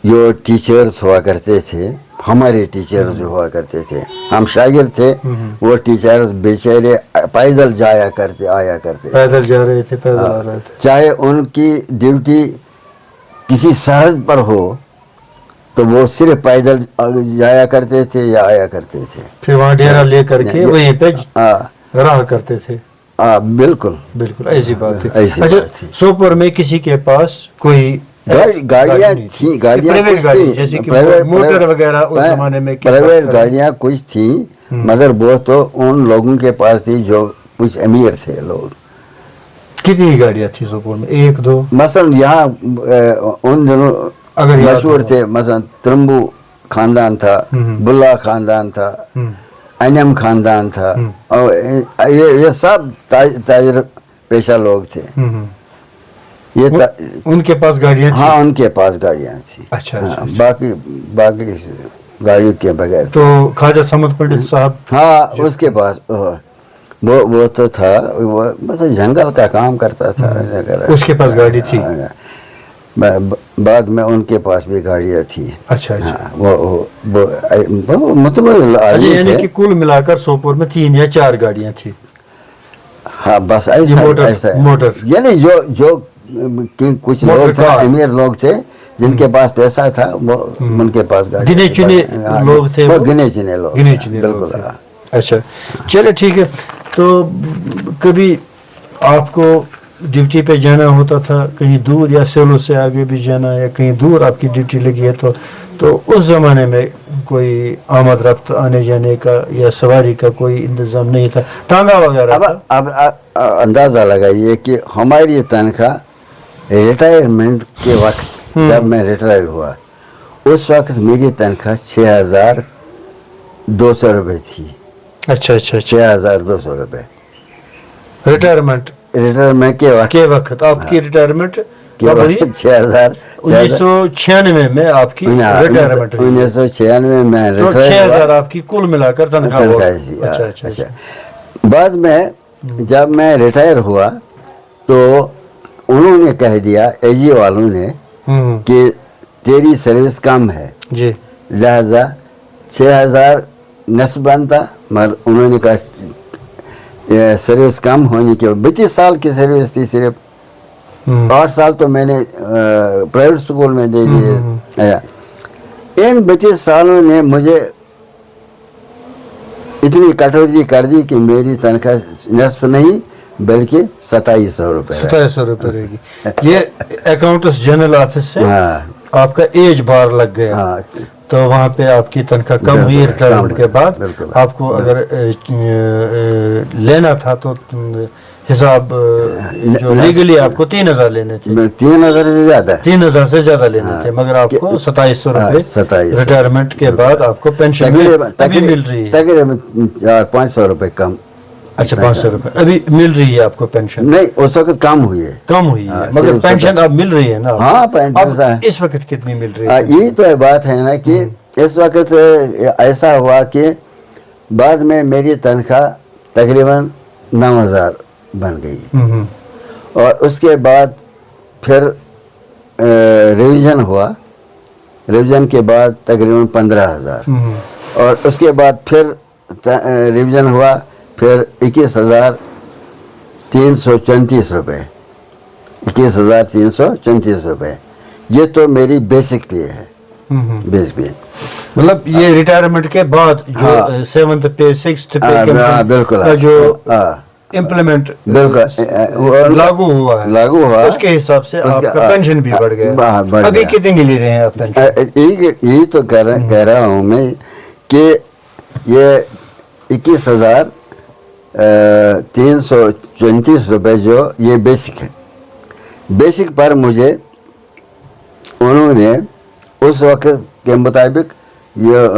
जो टीचर्स हुआ करते थे, हमारे टीचर्स जो हुआ करते थे, हम शागिर्द थे, वो टीचर्स बेचारे पैदल जाया करते आया करते, पैदल जा रहे थे, पैदल आ रहे थे। चाहे उनकी ड्यूटी किसी सरहद पर हो तो वो सिर्फ पैदल जाया करते थे या आया करते थे। फिर वहाँ डेरा ले करके वहीं पे रहा करते थे। बिल्कुल बिल्कुल ऐसी बात थी। ऐसी अच्छा, बात थी। सोपोर में किसी के पास कोई गाड़ियाँ थी, गाड़ियाँ प्राइवेट कुछ गाड़ी थी, जैसे कि प्राइवेट मोटर वगैरह उस जमाने में प्राइवेट गाड़ियाँ कुछ थी, मगर वो तो उन लोगों के पास थी जो कुछ अमीर थे लोग। कितनी गाड़ियाँ थी सोपोर में? एक दो? मसलन यहाँ उन दिनों अगर मशहूर थे, मसलन त्रम्बू खानदान था, बुल्ला खानदान था, अनम खानदान था, और ये सब ताजिर पेशा लोग थे। ये उनके पास गाड़ियाँ थी? हाँ, उनके पास गाड़ियाँ थी। अच्छा, हाँ, अच्छा। बाकी गाड़ियों के बगैर। तो ख्वाजा समद पंडित साहब? हाँ, उसके पास वो तो था, वो मतलब जंगल का काम करता था। उसके पास गाड़ी थी? बाद में उनके पास भी गाड़ियाँ थी। अच्छा, अच्छा। हाँ, वो मतलब यानी कि कुल मिलाकर सोपोर में 3 या 4 गाड़ियाँ थी। हाँ, बस ऐसा मोटर, यानी जो कुछ लोग थे, अमीर लोग थे, जिनके पास पैसा था, वो उनके पास गाड़ी। गिने चुने लोग थे, वो गिने चुने लोग, बिल्कुल। अच्छा, चले ठीक है। तो कभी आपको ड्यूटी पे जाना होता था कहीं दूर, या सेलो से आगे भी जाना, या कहीं दूर आपकी ड्यूटी लगी है, तो उस ज़माने में कोई आमद रफ्त आने जाने का या सवारी का कोई इंतज़ाम नहीं था, टांगा वगैरह? अब अंदाज़ा लगाइए कि हमारी तनख्वाह रिटायरमेंट के वक्त, जब मैं रिटायर हुआ, उस वक्त मेरी तनख्वाह 6,200 रुपये थी। अच्छा, अच्छा। 6,200 रुपये रिटायरमेंट के वक्त आपकी रिटायरमेंट 6,000। 1996 में आपकी रिटायरमेंट? 1996 में तो 6,000 आपकी कुल मिलाकर तनख्वाह थी। अच्छा। बाद में जब मैं रिटायर हुआ तो उन्होंने कह दिया, एजी वालों ने, कि तेरी सर्विस कम है जी, लिहाजा 6,000 नस्ब बनता, मगर उन्होंने कहा सर्विस कम होने के 32 साल की सर्विस थी सिर्फ। 8 साल तो मैंने प्राइवेट स्कूल में दे दिए। इन 32 सालों ने मुझे इतनी कटौती कर दी कि मेरी तनख्वाह नस्ब नहीं बल्कि 2700 रुपये। 2700 रुपये रहेगी। ये अकाउंटेंट्स जनरल ऑफिस से आपका एज बार लग गया। हाँ, तो वहाँ पे आपकी तनख्वाह कम हुई रिटायरमेंट के बाद। आपको अगर लेना था तो हिसाब जो लीगली आपको 3,000 लेने थे। 3,000 से ज़्यादा, 3,000 से ज़्यादा लेने थे, मगर आपको 2700 रुपये रिटायरमेंट के बाद आपको पेंशन मिल रही है। तकरीबन 400-500 रुपये कम। अच्छा, 500 रुपये अभी मिल रही है आपको पेंशन? नहीं, उस वक्त कम हुई है। कम हुई है, मगर पेंशन अब मिल रही है ना? हाँ, पेंशन इस वक्त कितनी मिल रही है? यही तो बात है ना कि इस वक्त ऐसा हुआ कि बाद में मेरी तनख्वाह तकरीबन 9,000 बन गई, और उसके बाद फिर रिवीजन हुआ। रिवीजन के बाद तकरीबन 15,000, और उसके बाद फिर रिवीजन हुआ, फिर 21,334 रुपये। 21,334 रुपये, ये तो मेरी बेसिक पे है। बेसिक पे मतलब ये रिटायरमेंट के बाद जो 7th पे 6th पे बिल्कुल जो इम्प्लीमेंट लागू हुआ, उसके हिसाब से आपका पेंशन भी बढ़ गया। अभी कितनी ले रहे हैं आप पेंशन? यही तो कह रहा हूँ मैं कि ये 21,334 रुपये जो ये बेसिक है, बेसिक पर मुझे उन्होंने उस वक्त के मुताबिक ये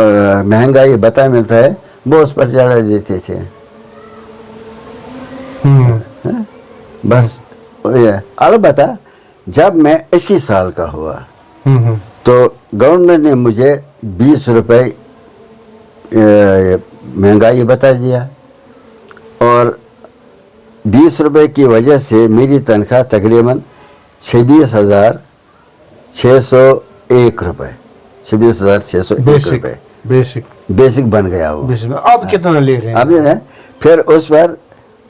महंगाई बता मिलता है, वो उस पर चढ़ा देते थे। बस अलबत्ता जब मैं 80 साल का हुआ तो गवर्नमेंट ने मुझे 20 रुपये महंगाई बता दिया, और 20 रुपए की वजह से मेरी तनख्वाह तकरीबन 26,601 रुपए, 26,601 रुपए बेसिक बन गया वो। अब कितना ले रहे हैं? अब ना फिर उस पर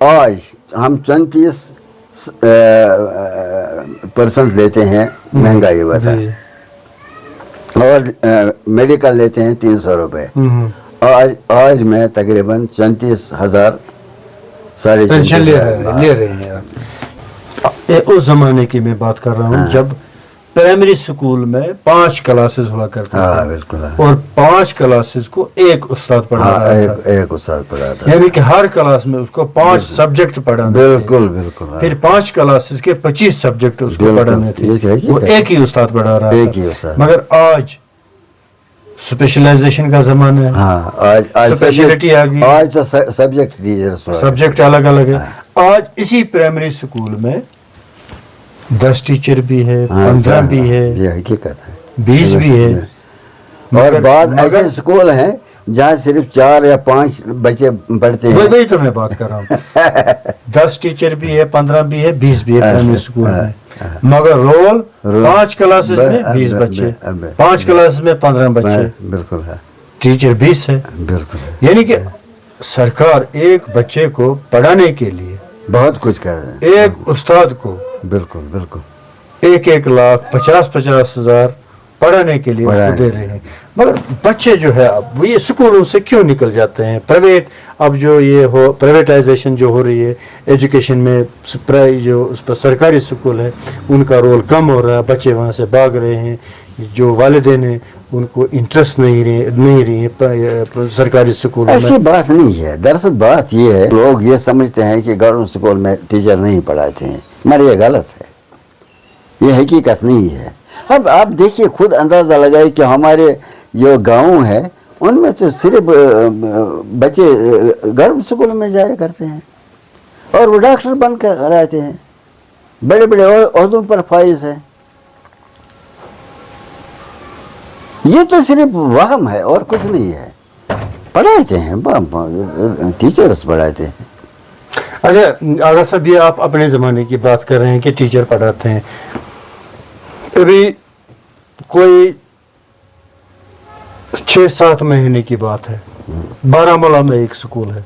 आज हम 34% लेते हैं महंगाई बता, और मेडिकल लेते हैं 300 रुपए। आज मैं तकरीबन 34,000 साढ़े पेंशन ले रहे हैं। उस जमाने की मैं बात कर रहा हूँ जब प्राइमरी स्कूल में 5 क्लासेस हुआ करता था। बिल्कुल। और 5 क्लासेस को एक उस्ताद पढ़ा रहा था। एक उस्ताद पढ़ा था, यानी कि हर क्लास में उसको 5 सब्जेक्ट पढ़ाने थे। बिल्कुल। फिर 5 क्लासेस के 25 सब्जेक्ट उसको पढ़ाने थे, वो एक ही उस्ताद पढ़ा रहा था। मगर आज स्पेशलाइजेशन का जमाना है। आज स्पेशलिटी आ गई। आज तो सब्जेक्ट अलग अलग है। आज इसी प्राइमरी स्कूल में 10 टीचर भी है, 15 भी है, ये हकीकत है, 20 भी है। और बाद ऐसे स्कूल हैं जहाँ सिर्फ 4 या 5 बच्चे पढ़ते हैं। वही तो मैं बात कर रहा हूँ। 10 टीचर भी है, 15 भी है, 20 भी है प्राइमरी स्कूल में, मगर रोल 5 क्लासेस में 20 बच्चे, 5 क्लासेस में 15 बच्चे। बिल्कुल है। टीचर 20 है। बिल्कुल। यानी कि सरकार एक बच्चे को पढ़ाने के लिए बहुत कुछ कर रहे हैं। एक उस्ताद को बिल्कुल 1 लाख 50 हजार पढ़ाने के लिए उसको दे रहे हैं। मगर बच्चे जो है अब वो ये स्कूलों से क्यों निकल जाते हैं? प्राइवेट, अब जो ये हो प्राइवेटाइजेशन जो हो रही है एजुकेशन में, जो उस पर सरकारी स्कूल है उनका रोल कम हो रहा है, बच्चे वहाँ से भाग रहे हैं। जो वालिदैन हैं उनको इंटरेस्ट नहीं रही है सरकारी स्कूल में। ऐसी बात नहीं है। दरअसल बात ये है, लोग ये समझते हैं कि गवर्नमेंट स्कूल में टीचर नहीं पढ़ाते हैं, मगर ये गलत है, ये हकीकत नहीं है। अब आप देखिए, खुद अंदाज़ा लगाए कि हमारे जो गांव है उनमें तो सिर्फ बच्चे गवर्नमेंट स्कूल में जाया करते हैं और वो डॉक्टर बनकर रहते हैं, बड़े बड़े ओहदों पर फाइज हैं। ये तो सिर्फ वहम है और कुछ नहीं है। पढ़ाते हैं, टीचर्स पढ़ाते हैं। अच्छा आगा साहब, ये आप अपने ज़माने की बात कर रहे हैं कि टीचर पढ़ाते हैं। अभी कोई 6-7 महीने की बात है, बारामूला में एक स्कूल है,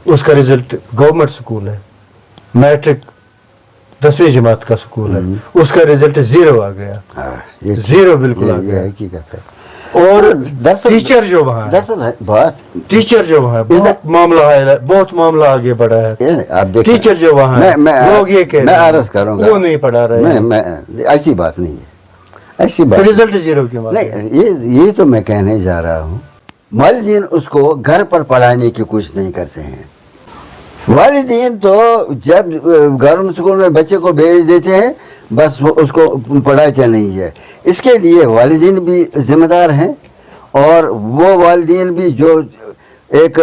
उसका रिजल्ट गवर्नमेंट स्कूल है, मैट्रिक 10वीं जमात का स्कूल है, उसका रिजल्ट 0 आ गया। 0 बिल्कुल आ गया। हकीकत है। और टीचर जो वहाँ टीचर जो वहाँ बहुत मामला आगे बढ़ा है। आप देखिए, टीचर जो वहाँ लोग ये कह मैं अर्ज करूंगा, वो नहीं पढ़ा रहे हैं। ऐसी बात नहीं है, ऐसी बात रिजल्ट 0 की बात नहीं। ये तो मैं कहने जा रहा हूँ, वालिदैन उसको घर पर पढ़ाने की कोशिश नहीं करते हैं। वालिदैन तो जब गवर्नमेंट स्कूल में बच्चे को भेज देते हैं, बस वो उसको पढ़ाते नहीं है। इसके लिए वालिदैन भी जिम्मेदार हैं, और वो वालिदैन भी जो एक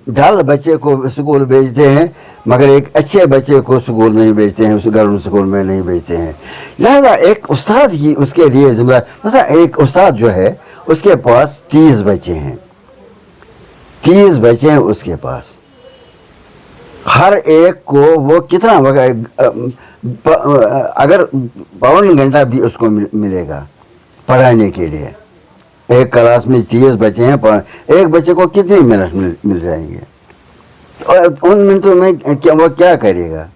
ढाल बच्चे को स्कूल भेजते हैं मगर एक अच्छे बच्चे को स्कूल नहीं भेजते हैं, उस गवर्नमेंट स्कूल में नहीं भेजते हैं। लिहाजा एक उस्ताद ही उसके लिए जिम्मेदार। मतलब एक उस्ताद जो है उसके पास 30 बच्चे हैं, 30 बच्चे हैं उसके पास। हर एक को वो कितना अगर 52 घंटा भी उसको मिलेगा पढ़ाने के लिए। एक क्लास में 30 बच्चे हैं, एक बच्चे को कितने मिनट मिल जाएंगे, और उन मिनटों में वो क्या करेगा?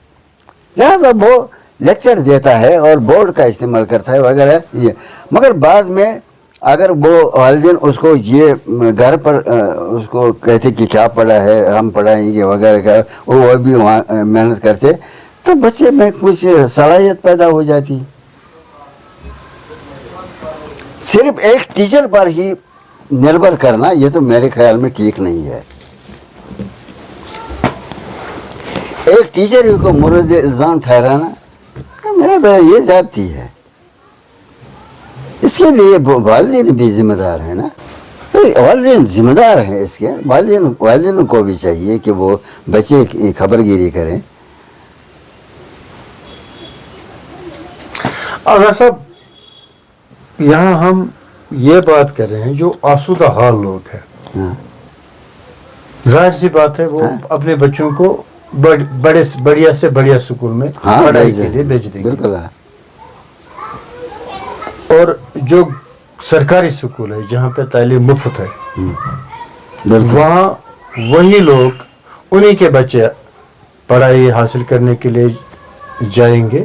लिहाजा वो लेक्चर देता है और बोर्ड का इस्तेमाल करता है वगैरह ये। मगर बाद में अगर वो वालिदैन उसको ये घर पर उसको कहते कि क्या पढ़ा है, हम पढ़ाएंगे वगैरह का, वो भी वहाँ मेहनत करते, तो बच्चे में कुछ सलाहियत पैदा हो जाती। सिर्फ एक टीचर पर ही निर्भर करना ये तो मेरे ख्याल में ठीक नहीं है। एक टीचर को मुर्द इल्ज़ाम ठहराना मेरे भाई ये जाती है। इसके लिए वालिदैन भी जिम्मेदार है ना, वालिदैन जिम्मेदार हैं इसके। वालिदैन को भी चाहिए कि वो बच्चे की खबरगिरी करें। अगर सब यहाँ हम ये बात कर रहे हैं जो आसूदा हाल लोग हैं, ظاہر سی بات ہے وہ اپنے بچوں کو بڑھیا سے بڑھیا اسکول میں پڑھائی کے لیے بھیج دیں گے. بالکل. اور جو سرکاری اسکول ہے جہاں پہ تعلیم مفت ہے وہاں وہی لوگ انہی کے بچے پڑھائی حاصل کرنے کے لیے جائیں گے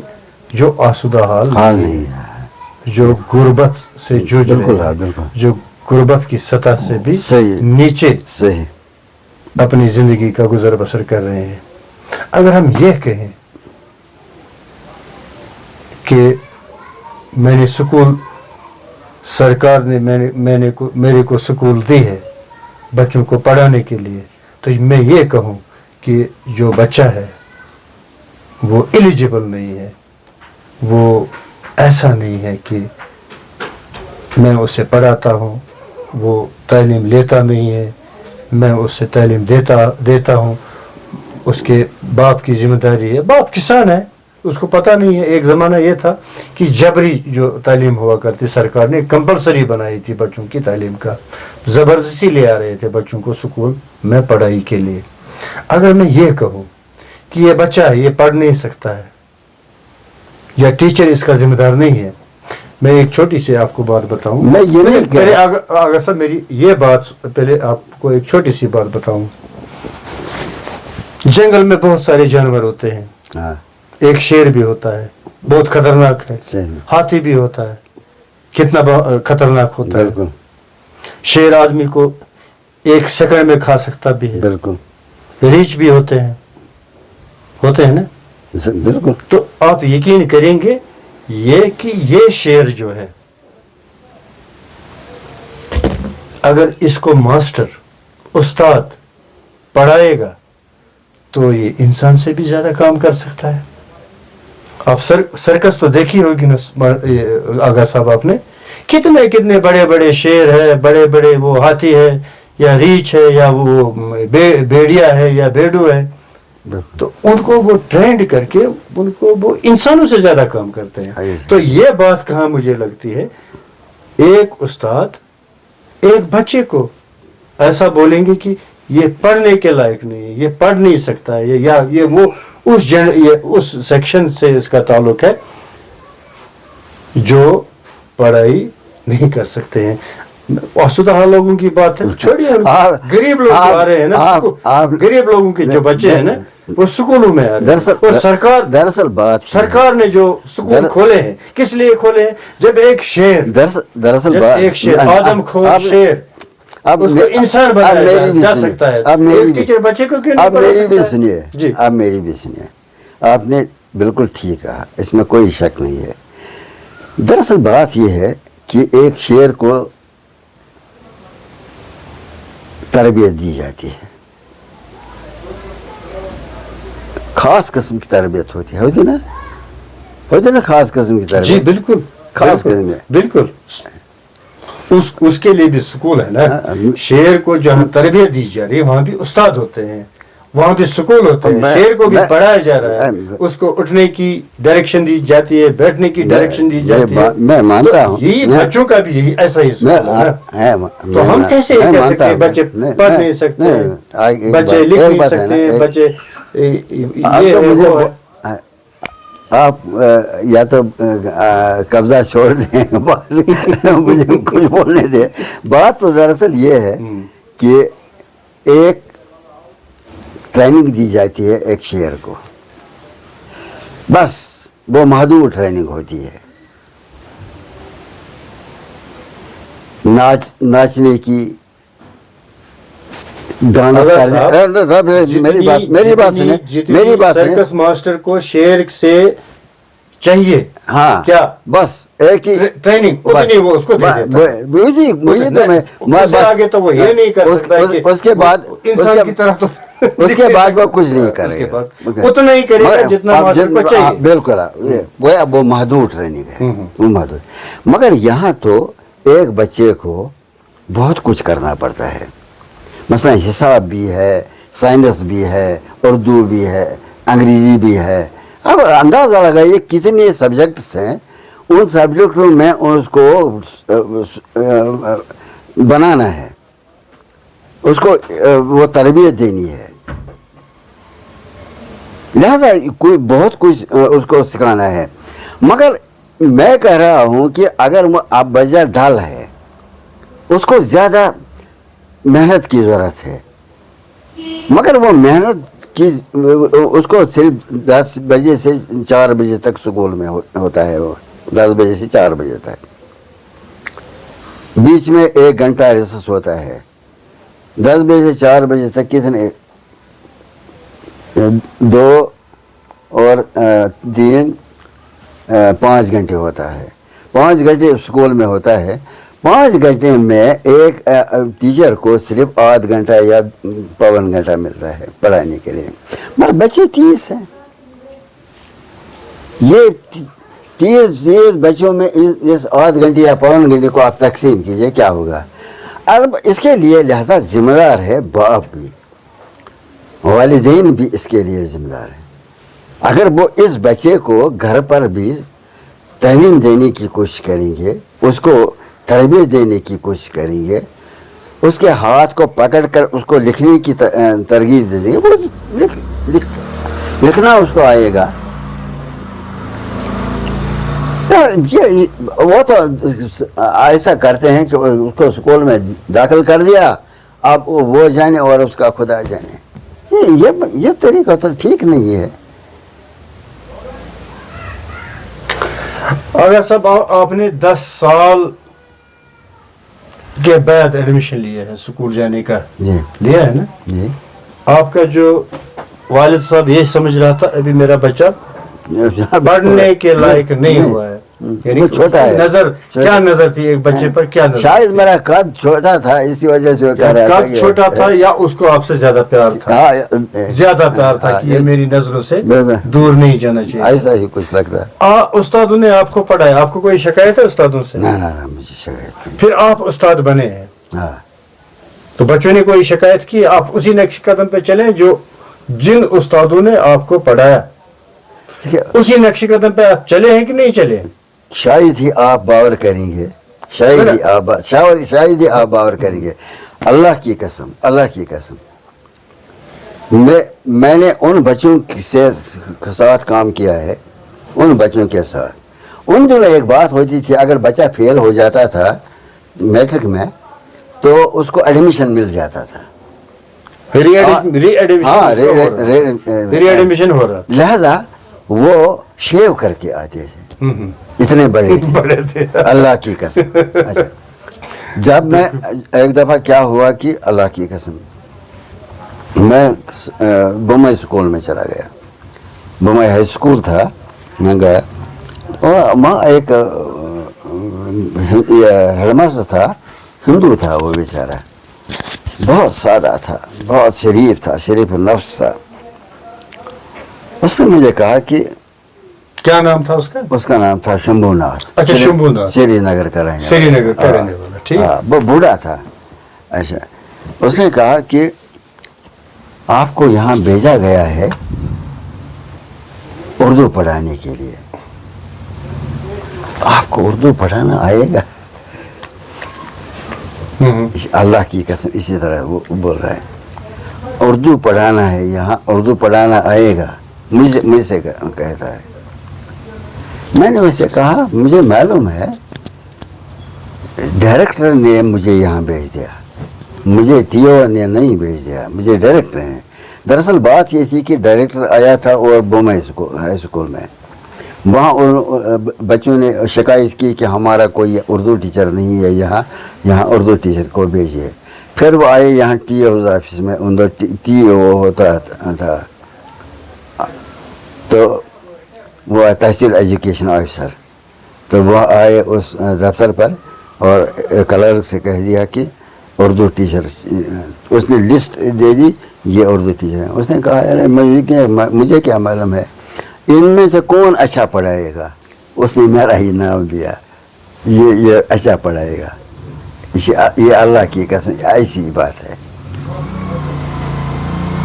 جو آسودہ حال نہیں ہے, جو غربت سے جوجھ رہے ہیں, جو غربت کی سطح سے بھی نیچے اپنی زندگی کا گزر بسر کر رہے ہیں. اگر ہم یہ کہیں کہ میں نے سکول سرکار نے میرے کو سکول دی ہے بچوں کو پڑھانے کے لیے, تو میں یہ کہوں کہ جو بچہ ہے وہ ایلیجیبل نہیں ہے, وہ ایسا نہیں ہے کہ میں اسے پڑھاتا ہوں وہ تعلیم لیتا نہیں ہے, میں اس سے تعلیم دیتا ہوں, اس کے باپ کی ذمہ داری ہے. باپ کسان ہے, اس کو پتہ نہیں ہے. ایک زمانہ یہ تھا کہ جبری جو تعلیم ہوا کرتی, سرکار نے کمپلسری بنائی تھی بچوں کی تعلیم کا, زبردستی لے آ رہے تھے بچوں کو سکول میں پڑھائی کے لیے. اگر میں یہ کہوں کہ یہ بچہ ہے یہ پڑھ نہیں سکتا ہے یا ٹیچر اس کا ذمہ دار نہیں ہے, میں ایک چھوٹی سی آپ کو بات بتاؤں. میں یہ نہیں پہلے اگر سر میری یہ بات پہلے آپ کو ایک چھوٹی سی بات بتاؤں. جنگل میں بہت سارے جانور ہوتے ہیں, ایک شیر بھی ہوتا ہے بہت خطرناک ہے, ہاتھی بھی ہوتا ہے کتنا خطرناک ہوتا ہے. شیر آدمی کو ایک سیکنڈ میں کھا سکتا بھی ہے. بالکل. ریچھ بھی ہوتے ہیں نا. بالکل. تو آپ یقین کریں گے یہ کہ یہ شیر جو ہے اگر اس کو ماسٹر استاد پڑھائے گا تو یہ انسان سے بھی زیادہ کام کر سکتا ہے. آپ سرکس تو دیکھی ہوگی نا آغا صاحب, آپ نے کتنے بڑے بڑے شیر ہے, بڑے بڑے وہ ہاتھی ہے یا ریچھ ہے یا وہ بیڑیا ہے یا بیڈو ہے, تو ان کو وہ ٹرینڈ کر کے ان کو وہ انسانوں سے زیادہ کام کرتے ہیں. تو یہ بات کہاں مجھے لگتی ہے, ایک استاد ایک بچے کو ایسا بولیں گے کہ یہ پڑھنے کے لائق نہیں ہے, یہ پڑھ نہیں سکتا ہے, یا یہ وہ اس سیکشن سے اس کا تعلق ہے جو پڑھائی نہیں کر سکتے ہیں. آسودہ لوگوں کی بات ہے, چھوڑیے. غریب لوگ آ رہے ہیں نا, غریب لوگوں کے جو بچے ہیں نا وہ سکولوں میں آ رہے ہیں. اور دراصل بات سرکار نے جو سکول کھولے ہیں کس لیے کھولے ہیں, جب ایک شیر دراصل ایک شیر آدم خور شیر اس کو انسان بنایا جا سکتا ہے. ٹیچر بچے کو کیوں نہیں میری بھی سنیے, آپ میری بھی سنیے. آپ نے بالکل ٹھیک کہا, اس میں کوئی شک نہیں ہے. دراصل بات یہ ہے کہ ایک شیر کو تربیت دی جاتی ہے, خاص قسم کی تربیت ہوتی نا خاص قسم کی تربیت. جی بالکل, خاص قسم میں بالکل. اس کے لیے بھی سکول ہے نا. شیر کو جہاں تربیت دی جا رہی ہے وہاں بھی استاد ہوتے ہیں, وہاں بھی سکول ہوتے ہیں. شیر کو بھی پڑھایا جا رہا ہے, اس کو اٹھنے کی ڈائریکشن دی جاتی ہے, بیٹھنے کی ڈائریکشن دی جاتی ہے. میں مانتا ہوں یہی بچوں کا بھی یہی ایسا ہی سکول ہے. تو ہم کیسے یہ کہہ سکتے ہیں بچے پڑھ نہیں سکتے, بچے لکھ نہیں سکتے, بچے آپ یا تو قبضہ چھوڑ دیں, مجھے کچھ بولنے دیں. بات تو دراصل یہ ہے کہ ایک ٹریننگ دی جاتی ہے ایک شیر کو, بس وہ محدود ٹریننگ ہوتی ہے. ناچنے کی, ڈانس کرنے. میری بات سنیں. سرکس ماسٹر کو شیر سے چاہیے ہاں کیا, بس ایک ہی ٹریننگ وہ اس کو آگے تو وہ یہ نہیں کر سکتا. اس کے بعد انسان کی طرح تو اس کے بعد وہ کچھ نہیں کرے گا, اتنا ہی کرے گا جتنا ماسٹر کو چاہیے. بالکل, وہ محدود ٹریننگ ہے, وہ محدود. مگر یہاں تو ایک بچے کو بہت کچھ کرنا پڑتا ہے. مثلا حساب بھی ہے, سائنس بھی ہے, اردو بھی ہے, انگریزی بھی ہے. اب اندازہ لگائیے کتنے سبجیکٹس ہیں, ان سبجیکٹوں میں اس کو بنانا ہے. اس کو وہ تربیت دینی ہے، لہذا کوئی بہت کچھ اس کو سکھانا ہے. مگر میں کہہ رہا ہوں کہ اگر وہ اب بجٹ ڈال ہے، اس کو زیادہ محنت کی ضرورت ہے. مگر وہ محنت کی اس کو صرف 10 بجے سے 4 بجے تک سکول میں ہوتا ہے، وہ 10 بجے سے 4 بجے تک، بیچ میں 1 گھنٹہ ریسس ہوتا ہے. 10 بجے سے 4 بجے تک کتنے 2 اور 3 5 گھنٹے ہوتا ہے. 5 گھنٹے اسکول میں ہوتا ہے. 5 گھنٹے میں ایک ٹیچر کو صرف آدھ گھنٹہ یا پون گھنٹہ ملتا ہے پڑھانے کے لیے. مگر بچے 30 ہیں. یہ 30 بچوں میں اس آدھ گھنٹے یا پون گھنٹے کو آپ تقسیم کیجئے، کیا ہوگا؟ اب اس کے لیے لہذا ذمہ دار ہے باپ بھی، والدین بھی اس کے لیے ذمہ دار ہیں. اگر وہ اس بچے کو گھر پر بھی تعلیم دینے کی کوشش کریں گے، اس کو تربیت دینے کی کوشش کریں گے، اس کے ہاتھ کو پکڑ کر اس کو لکھنے کی ترغیب دے دیں گے، وہ لکھنا اس کو آئے گا. وہ تو ایسا کرتے ہیں کہ اس کو اسکول میں داخل کر دیا، اب وہ جانے اور اس کا خدا جانے. یہ طریقہ تو ٹھیک نہیں ہے. اگر صاحب آپ نے 10 سال کے بعد ایڈمیشن لیا ہے اسکول جانے کا، جی لیا ہے نا، جی، آپ کا جو والد صاحب یہ سمجھ رہا تھا ابھی میرا بچہ پڑھنے کے لائق نہیں ہوا ہے، یعنی چھوٹا ہے. نظر کیا نظر تھی ایک بچے پر، کیا نظر شاید میرا قد چھوٹا تھا، اسی وجہ سے وہ کہہ رہا تھا قد چھوٹا تھا، یا اس کو آپ سے زیادہ پیار تھا، زیادہ پیار تھا کہ یہ میری نظروں سے دور نہیں جانا چاہیے، ایسا ہی کچھ لگتا ہے. استادوں نے آپ کو پڑھایا، آپ کو کوئی شکایت ہے استادوں سے؟ نہ مجھے شکایت نہیں. پھر آپ استاد بنے ہیں ہاں، تو بچوں نے کوئی شکایت کی؟ آپ اسی نقش قدم پہ چلیں جو جن استادوں نے آپ کو پڑھایا، اسی نقش قدم پہ آپ چلے ہیں کہ نہیں چلے؟ شاید ہی آپ باور کریں گے، شاید ہی آپ باور کریں گے. اللہ کی قسم میں نے ان بچوں کے ساتھ کام کیا ہے، ان بچوں کے ساتھ. ان دنوں ایک بات ہوتی تھی، اگر بچہ فیل ہو جاتا تھا میٹرک میں تو اس کو ایڈمیشن مل جاتا تھا. ری ایڈمیشن ہو رہا، لہذا وہ شیو کر کے آتے تھے، اتنے بڑے تھے. اللہ کی قسم. اچھا، جب میں ایک دفعہ کیا ہوا کہ اللہ کی قسم میں بمبئی اسکول میں چلا گیا. بمبئی ہائی اسکول تھا، میں گیا اور وہاں ایک ہیڈ ماسٹر تھا، ہندو تھا. وہ بیچارہ بہت سادہ تھا، بہت شریف تھا، شریف النفس تھا. اس نے مجھے کہا کہ کیا نام تھا اس کا؟ اس کا نام تھا شمبھو ناتھ. اچھا، شمبھو ناتھ، سری نگر کا رہنے والا. ٹھیک، وہ بوڑھا تھا. اچھا، اس نے کہا کہ آپ کو یہاں بھیجا گیا ہے اردو پڑھانے کے لیے، آپ کو اردو پڑھانا آئے گا؟ اللہ کی قسم اسی طرح وہ بول رہا ہے، اردو پڑھانا ہے یہاں، اردو پڑھانا آئے گا. مجھ سے کہتا ہے. میں نے اسے کہا مجھے معلوم ہے ڈائریکٹر نے مجھے یہاں بھیج دیا، مجھے ٹی او نے نہیں بھیج دیا، مجھے ڈائریکٹر نے. دراصل بات یہ تھی کہ ڈائریکٹر آیا تھا اور بمبئی ہائی اسکول میں، وہاں بچوں نے شکایت کی کہ ہمارا کوئی اردو ٹیچر نہیں ہے یہاں اردو ٹیچر کو بھیجیے. پھر وہ آئے یہاں ٹی او آفس میں، ٹی او ہوتا تھا تو وہ تحصیل ایجوکیشن آفیسر. تو وہ آئے اس دفتر پر اور کلرک سے کہہ دیا کہ اردو ٹیچر، اس نے لسٹ دے دی، یہ اردو ٹیچر ہے. اس نے کہا ارے مجھے کیا معلوم ہے ان میں سے کون اچھا پڑھائے گا. اس نے میرا ہی نام دیا، یہ اچھا پڑھائے گا. یہ اللہ کی قسم ایسی بات ہے.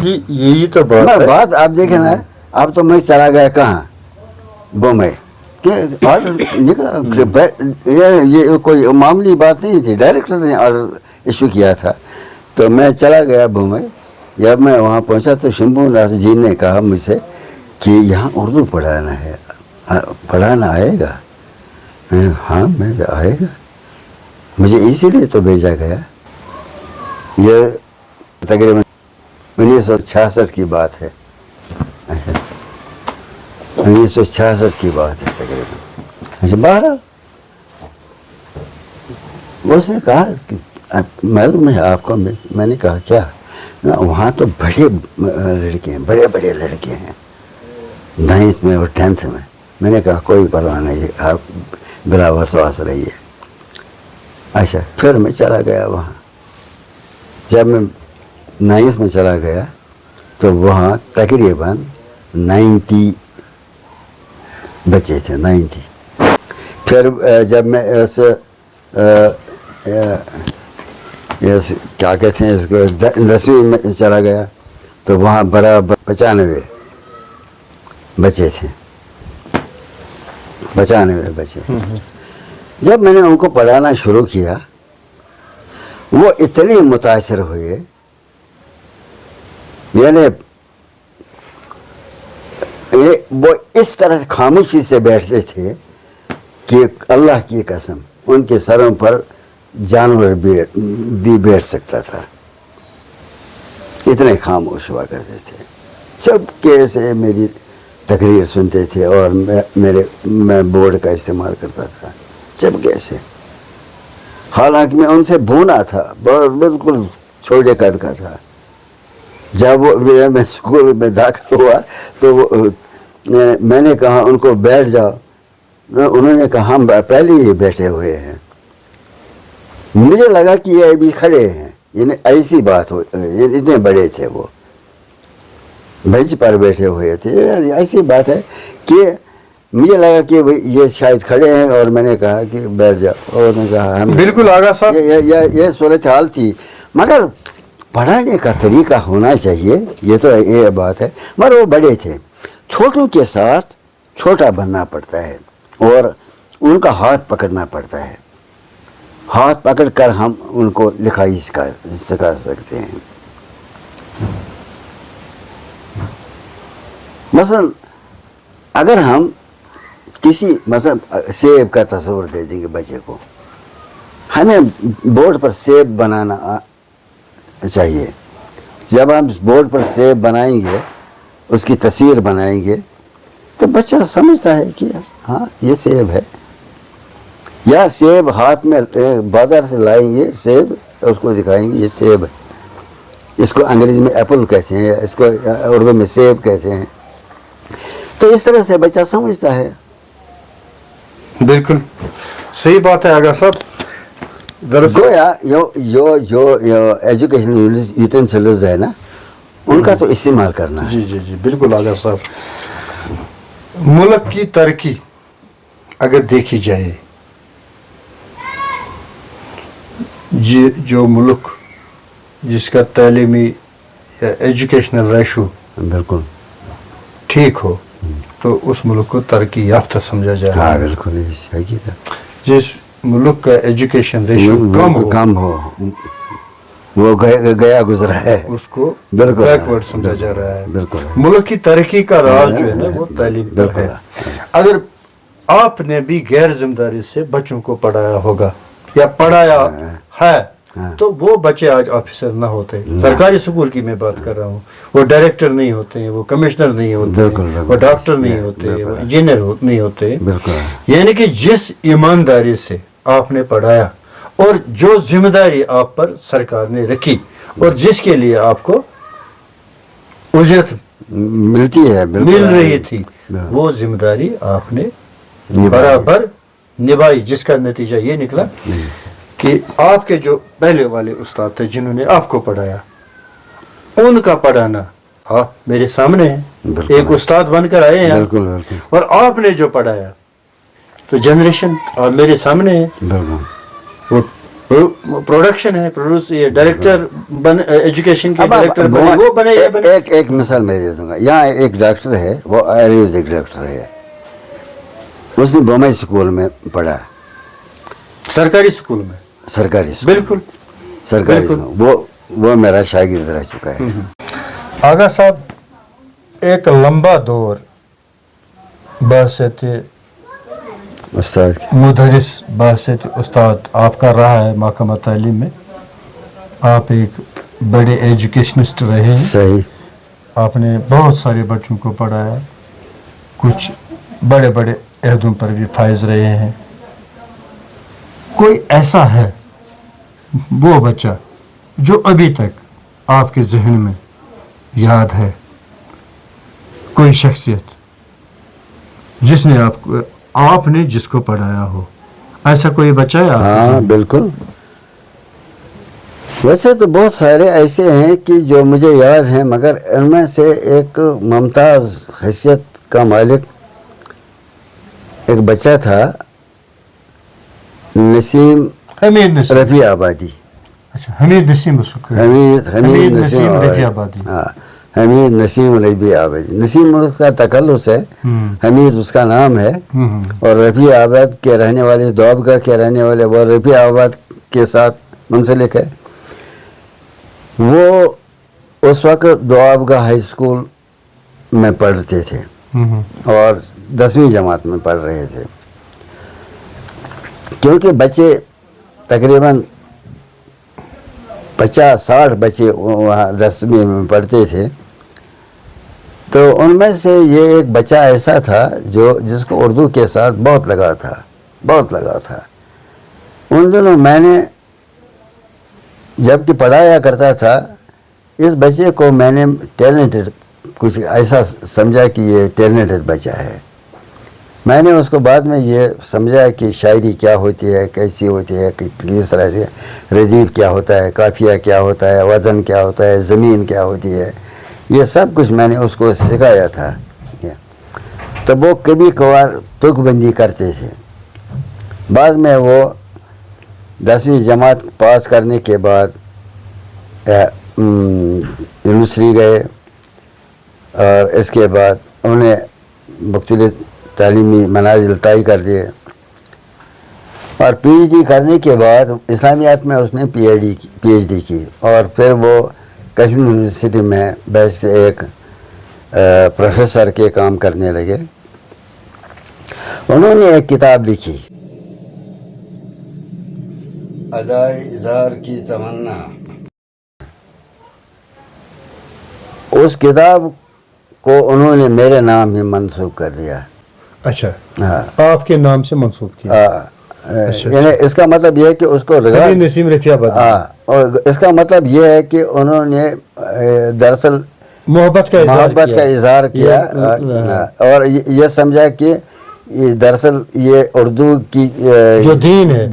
یہی تو بات آپ دیکھیں نا. اب تو میں چلا گیا کہاں؟ بمبئی. آرڈر نکلا، یہ کوئی معمولی بات نہیں تھی. ڈائریکٹر نے آرڈر ایشو کیا تھا तो मैं चला गया बम्बई। जब मैं वहाँ पहुँचा तो शंभूदास जी ने कहा मुझसे कि यहाँ उर्दू पढ़ाना आएगा? हाँ, मैं आएगा, मुझे इसीलिए तो भेजा गया। ये तकरीबन 1966 की बात है। 1966 की बात है तकरीबन। अच्छा, बहरहाल उसने कहा कि मालूम है आपको? मैंने कहा क्या? वहाँ तो बड़े लड़के हैं, बड़े बड़े लड़के हैं 9th में और 10th में। मैंने कहा कोई परवाह नहीं, आप बिला वसवास रहिए। अच्छा, फिर मैं चला गया वहाँ। जब मैं 9th में चला गया तो वहाँ तकरीबन 90 बच्चे थे, 90। फिर जब मैं क्या कहते हैं इसको 10वीं में चला गया तो वहाँ बराबर 95 बच्चे थे, 95 बच्चे। जब मैंने उनको पढ़ाना शुरू किया वो इतने मुतासिर हुए, यानी वो इस तरह से खामोशी से बैठते थे कि अल्लाह की कसम उनके सरों पर जानवर भी बैठ सकता था, इतने खामोश हुआ करते थे। चुपके से मेरी तकरीर सुनते थे और मैं बोर्ड का इस्तेमाल करता था चुपके से। हालांकि मैं उनसे भूना था, बिल्कुल छोटे कद का था। जब मैं स्कूल में दाखिल हुआ तो मैंने कहा उनको बैठ जाओ, उन्होंने कहा हम पहले ही बैठे हुए हैं। मुझे लगा कि ये अभी खड़े हैं, यानी ऐसी बात हो, इतने बड़े थे वो, बेंच पर बैठे हुए थे। ऐसी बात है कि मुझे लगा कि ये शायद खड़े हैं और मैंने कहा कि बैठ जाओ। और मैं कहा हम बिल्कुल आगा साहब, ये सूरत हाल थी। मगर पढ़ाने का तरीका होना चाहिए, ये तो ये बात है। मगर वो बड़े थे, छोटों के साथ छोटा बनना पड़ता है और उनका हाथ पकड़ना पड़ता है। हाथ पकड़ कर हम उनको लिखाई सिखा सकते हैं। मसलन अगर हम किसी मसलन सेब का तस्वीर दे देंगे बच्चे को, हमें बोर्ड पर सेब बनाना चाहिए। जब हम बोर्ड पर सेब बनाएंगे, उसकी तस्वीर बनाएंगे, तो बच्चा समझता है कि हाँ ये सेब है। या सेब हाथ में बाजार से लाएंगे सेब, उसको दिखाएंगे ये सेब है। इसको अंग्रेजी में एप्पल कहते हैं, इसको उर्दू में सेब कहते हैं। तो इस तरह से बच्चा समझता है। बिल्कुल सही बात है आगा साहब। गोया जो एजुकेशन यूटेंसिल्स है ना, उनका तो इस्तेमाल करना है। जी जी जी बिल्कुल आगा साहब। मुल्क की तरक्की अगर देखी जाए, जो मुल्क जिसका तालीमी या एजुकेशनल रेशो बिल्कुल ठीक हो तो उस मुल्क को तरक्की याफ्ता समझा जाए। हाँ बिल्कुल हकीकत। जिस मुल्क का एजुकेशन रेशो कम हो वो गया गुजरा है, उसको बिल्कुल बैकवर्ड समझा जा रहा है। बिल्कुल मुल्क की तरक्की का राज जो है ना वो तालीम पर है। अगर आपने भी गैर जिम्मेदारी से बच्चों को पढ़ाया होगा या पढ़ाया है तो वो बच्चे आज ऑफिसर ना होते। सरकारी स्कूल की मैं बात कर रहा हूँ। वो डायरेक्टर नहीं होते हैं, वो कमिश्नर नहीं होते, वो डॉक्टर नहीं होते, वो इंजीनियर नहीं होते। यानी कि जिस ईमानदारी से आपने पढ़ाया और जो जिम्मेदारी आप पर सरकार ने रखी और जिसके लिए आपको उजरत मिलती है, मिल रही थी, वो जिम्मेदारी आपने बराबर निभाई, जिसका नतीजा ये निकला कि आपके जो पहले वाले उस्ताद थे जिन्होंने आपको पढ़ाया, उनका पढ़ाना आप मेरे सामने है। एक उस्ताद बनकर आए हैं बिल्कुल, बिल्कुल। और आपने जो पढ़ाया तो जनरेशन आप मेरे सामने है। वो प्रोडक्शन है, प्रोड्यूस ये डायरेक्टर बन एजुकेशन के डायरेक्टर बने, वो बने या बने। एक मिसाल मैं दे दूंगा। यहाँ एक डॉक्टर है, वो आयुर्वेदिक डॉक्टर है, उसने बम्बई स्कूल में पढ़ा, सरकारी स्कूल में। सरकारी स्कूल, बिल्कुल सरकारी स्कूल। वो वो मेरा शागिर्द रह चुका है। आगा साहब, एक लंबा दौर बासित उस्ताद मुदरिस बासित उस्ताद आपका रहा है महकमा तालीम में। आप एक बड़े एजुकेशनिस्ट रहे हैं। सही। आपने बहुत सारे बच्चों को पढ़ाया, कुछ बड़े बड़े अहदों पर भी फायज रहे हैं। कोई ऐसा है वो बच्चा जो अभी तक आपके जहन में याद है, कोई शख्सियत जिसने आपने जिसको पढ़ाया हो, ऐसा कोई बच्चा है? हाँ बिल्कुल। वैसे तो बहुत सारे ऐसे हैं कि जो मुझे याद हैं, मगर इनमें से एक मुमताज़ हैसियत का मालिक एक बच्चा था, नसीम हमीद नसीम रफ़ी आबादी। अच्छा, हमीद नसीम हमीद नसीम रफ़ी आबादी। हाँ, हमीद नसीम रफ़ी आबादी। नसीम उसका तकल्लुस है, हमीद उसका नाम है, और रफ़ी आबाद के रहने वाले, दोआबगा के रहने वाले, वो रफ़ी आबाद के साथ मुंसलिक है। वो उस वक्त दोआबगा हाई स्कूल में पढ़ते थे और 10वीं जमात में पढ़ रहे थे। क्योंकि बच्चे तकरीबन 50-60 बच्चे वहाँ 10वीं में पढ़ते थे, तो उनमें से ये एक बच्चा ऐसा था जो जिसको उर्दू के साथ बहुत लगा था। उन दिनों मैंने जबकि पढ़ाया करता था, इस बच्चे को मैंने टैलेंटेड, कुछ ऐसा समझा कि ये टैलेंटेड बच्चा है। मैंने उसको बाद में ये समझा कि शायरी क्या होती है, कैसी होती है, किस तरह से रदीफ क्या होता है, काफिया क्या होता है, वज़न क्या होता है, ज़मीन क्या होती है, ये सब कुछ मैंने उसको सिखाया था। तो वो कभी कभार तुकबंदी करते थे। बाद में वो 10वीं जमात पास करने के बाद यूनिवर्सिटी गए, और इसके बाद उन्हें मुख्तलिफ तालीमी मनाजिल तय कर दिए, और PhD करने के बाद इस्लामियात में उसने PhD की, और फिर वो कश्मीर यूनिवर्सिटी में बेस्ट एक प्रोफेसर के काम करने लगे। उन्होंने एक किताब लिखी, अदाए इज़हार की तमन्ना। उस किताब को उन्होंने मेरे नाम ही मंसूब कर दिया। अच्छा, हाँ, आपके नाम से मंसूब किया। यानी इसका मतलब यह है कि उसको नसीम रफ़ी आबादी। हाँ, और इसका मतलब यह है कि उन्होंने दरअसल मोहब्बत का इजहार किया, और ये समझा कि दरअसल ये उर्दू की जो दीन है,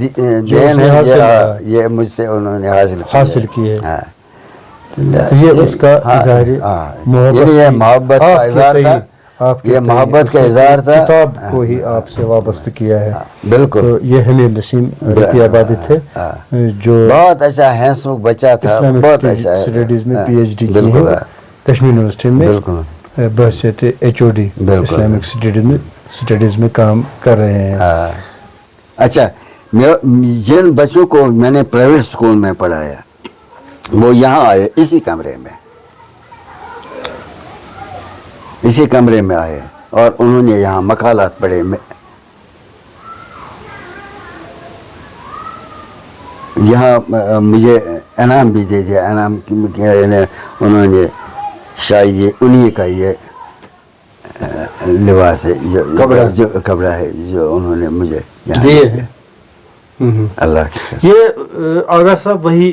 ये मुझसे उन्होंने हासिल की है। हाँ, तो ये उसका इजहार, ये मोहब्बत का इजहार था, ये मोहब्बत का इजहार था, किताब को ही आपसे वाबस्त किया है। बिल्कुल। तो ये हमीद नसीम रफ़ी आबादी थे, जो बहुत अच्छा हैंसमुख बच्चा था, बहुत अच्छा स्टडीज में PhD की है कश्मीर यूनिवर्सिटी में, बिल्कुल बहसियत HOD इस्लामिक स्टडीज में काम कर रहे हैं। अच्छा, जिन बच्चों को मैंने प्राइवेट स्कूल में पढ़ाया वो यहाँ आए, इसी कमरे में आए, और उन्होंने यहाँ मकालात पढ़े। यहाँ मुझे इनाम भी दे दिया। इनाम उन्होंने शायद ये उन्हीं का ये लिबास है, जो कपड़ा है जो उन्होंने मुझे दिए है। अल्लाह की। ये आगा साहब वही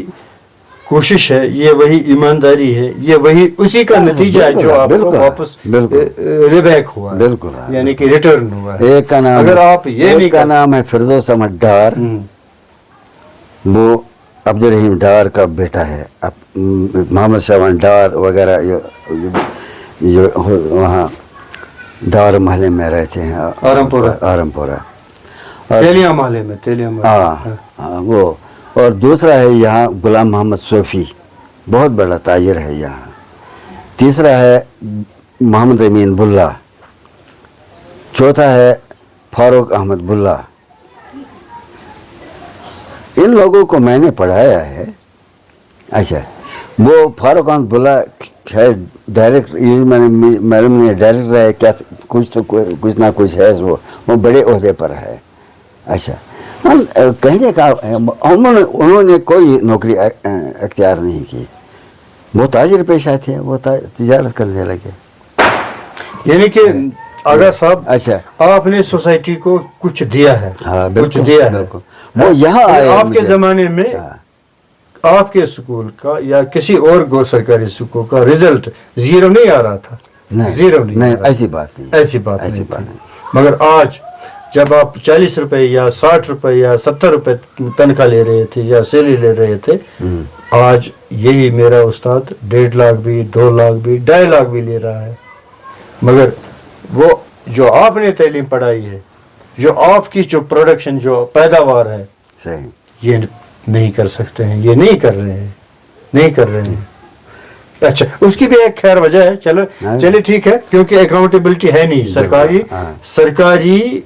कोशिश है, ये वही ईमानदारी है, ये वही उसी का नतीजा है जो आपको वापस रिबैक हुआ, बिल्कुल, यानी कि रिटर्न हुआ है। एक का नाम, अगर आप ये नहीं, का नाम है फिरदौस अहमद डार, वो अब्दुल रहीम डार का बेटा है। अब मोहम्मद शाबान डार वगैरह जो वहाँ डार महल में रहते हैं, आरमपुरा तेलिया महल में। हाँ, वो। और दूसरा है यहाँ गुलाम मोहम्मद सूफ़ी, बहुत बड़ा ताजिर है यहाँ। तीसरा है मोहम्मद अमीन बुल्ला। चौथा है फारूक अहमद बुल्ला। इन लोगों को मैंने पढ़ाया है। अच्छा, वो फारूक अहमद बोला शायद डायरेक्ट, ये मैंने मालूम नहीं डायरेक्ट है क्या, कुछ ना कुछ है, वो बड़े ओहदे पर है। अच्छा, कहने का उन्होंने कोई नौकरी अख्तियार नहीं की, वो ताजिर पेशा थे, वो तिजारत करने लगे। यानी कि आगा साहब, अच्छा, आपने सोसाइटी को कुछ दिया है। हाँ कुछ बिल्कुल, दिया है। बिल्कुल। वो यहाँ आए आपके मुझे- जमाने में हाँ। आपके स्कूल का या किसी और गो सरकारी स्कूल का रिजल्ट 0 नहीं आ रहा था। नहीं, 0 नहीं नहीं, आ रहा था। ऐसी बात नहीं, ऐसी बात ऐसी नहीं बात थी। नहीं। मगर आज जब आप 40 रुपए या 60 रुपए या 70 रुपए तनख्वाह ले रहे थे या सैलरी ले रहे थे, आज यही मेरा उस्ताद 1.5 लाख भी, 2 लाख भी, 2.5 लाख भी ले रहा है। मगर वो जो आपने तालीम पढ़ाई है, जो आपकी जो प्रोडक्शन, जो पैदावार है, सही, ये नहीं कर सकते हैं, ये नहीं कर रहे हैं, नहीं कर रहे हैं। अच्छा, उसकी भी एक खैर वजह है। चलो चलिए ठीक है, क्योंकि अकाउंटेबिलिटी है नहीं सरकारी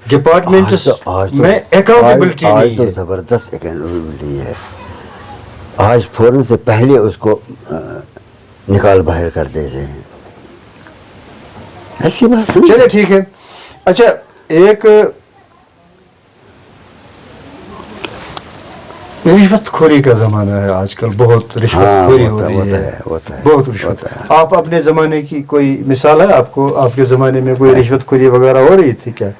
डिपार्टमेंट में अकाउंटेबिलिटी आज नहीं तो है। जबरदस्त अकाउंटेबिलिटी है। आज फौरन से पहले उसको निकाल बाहर कर देते हैं, ऐसी बात नहीं। चलिए ठीक है। अच्छा, एक रिश्वतखोरी का जमाना है आजकल, बहुत रिश्वतखोरी हो रही है, बहुत रिश्वत। आप अपने जमाने की कोई मिसाल है आपको? आपके जमाने में कोई रिश्वतखोरी वगैरह हो रही थी क्या?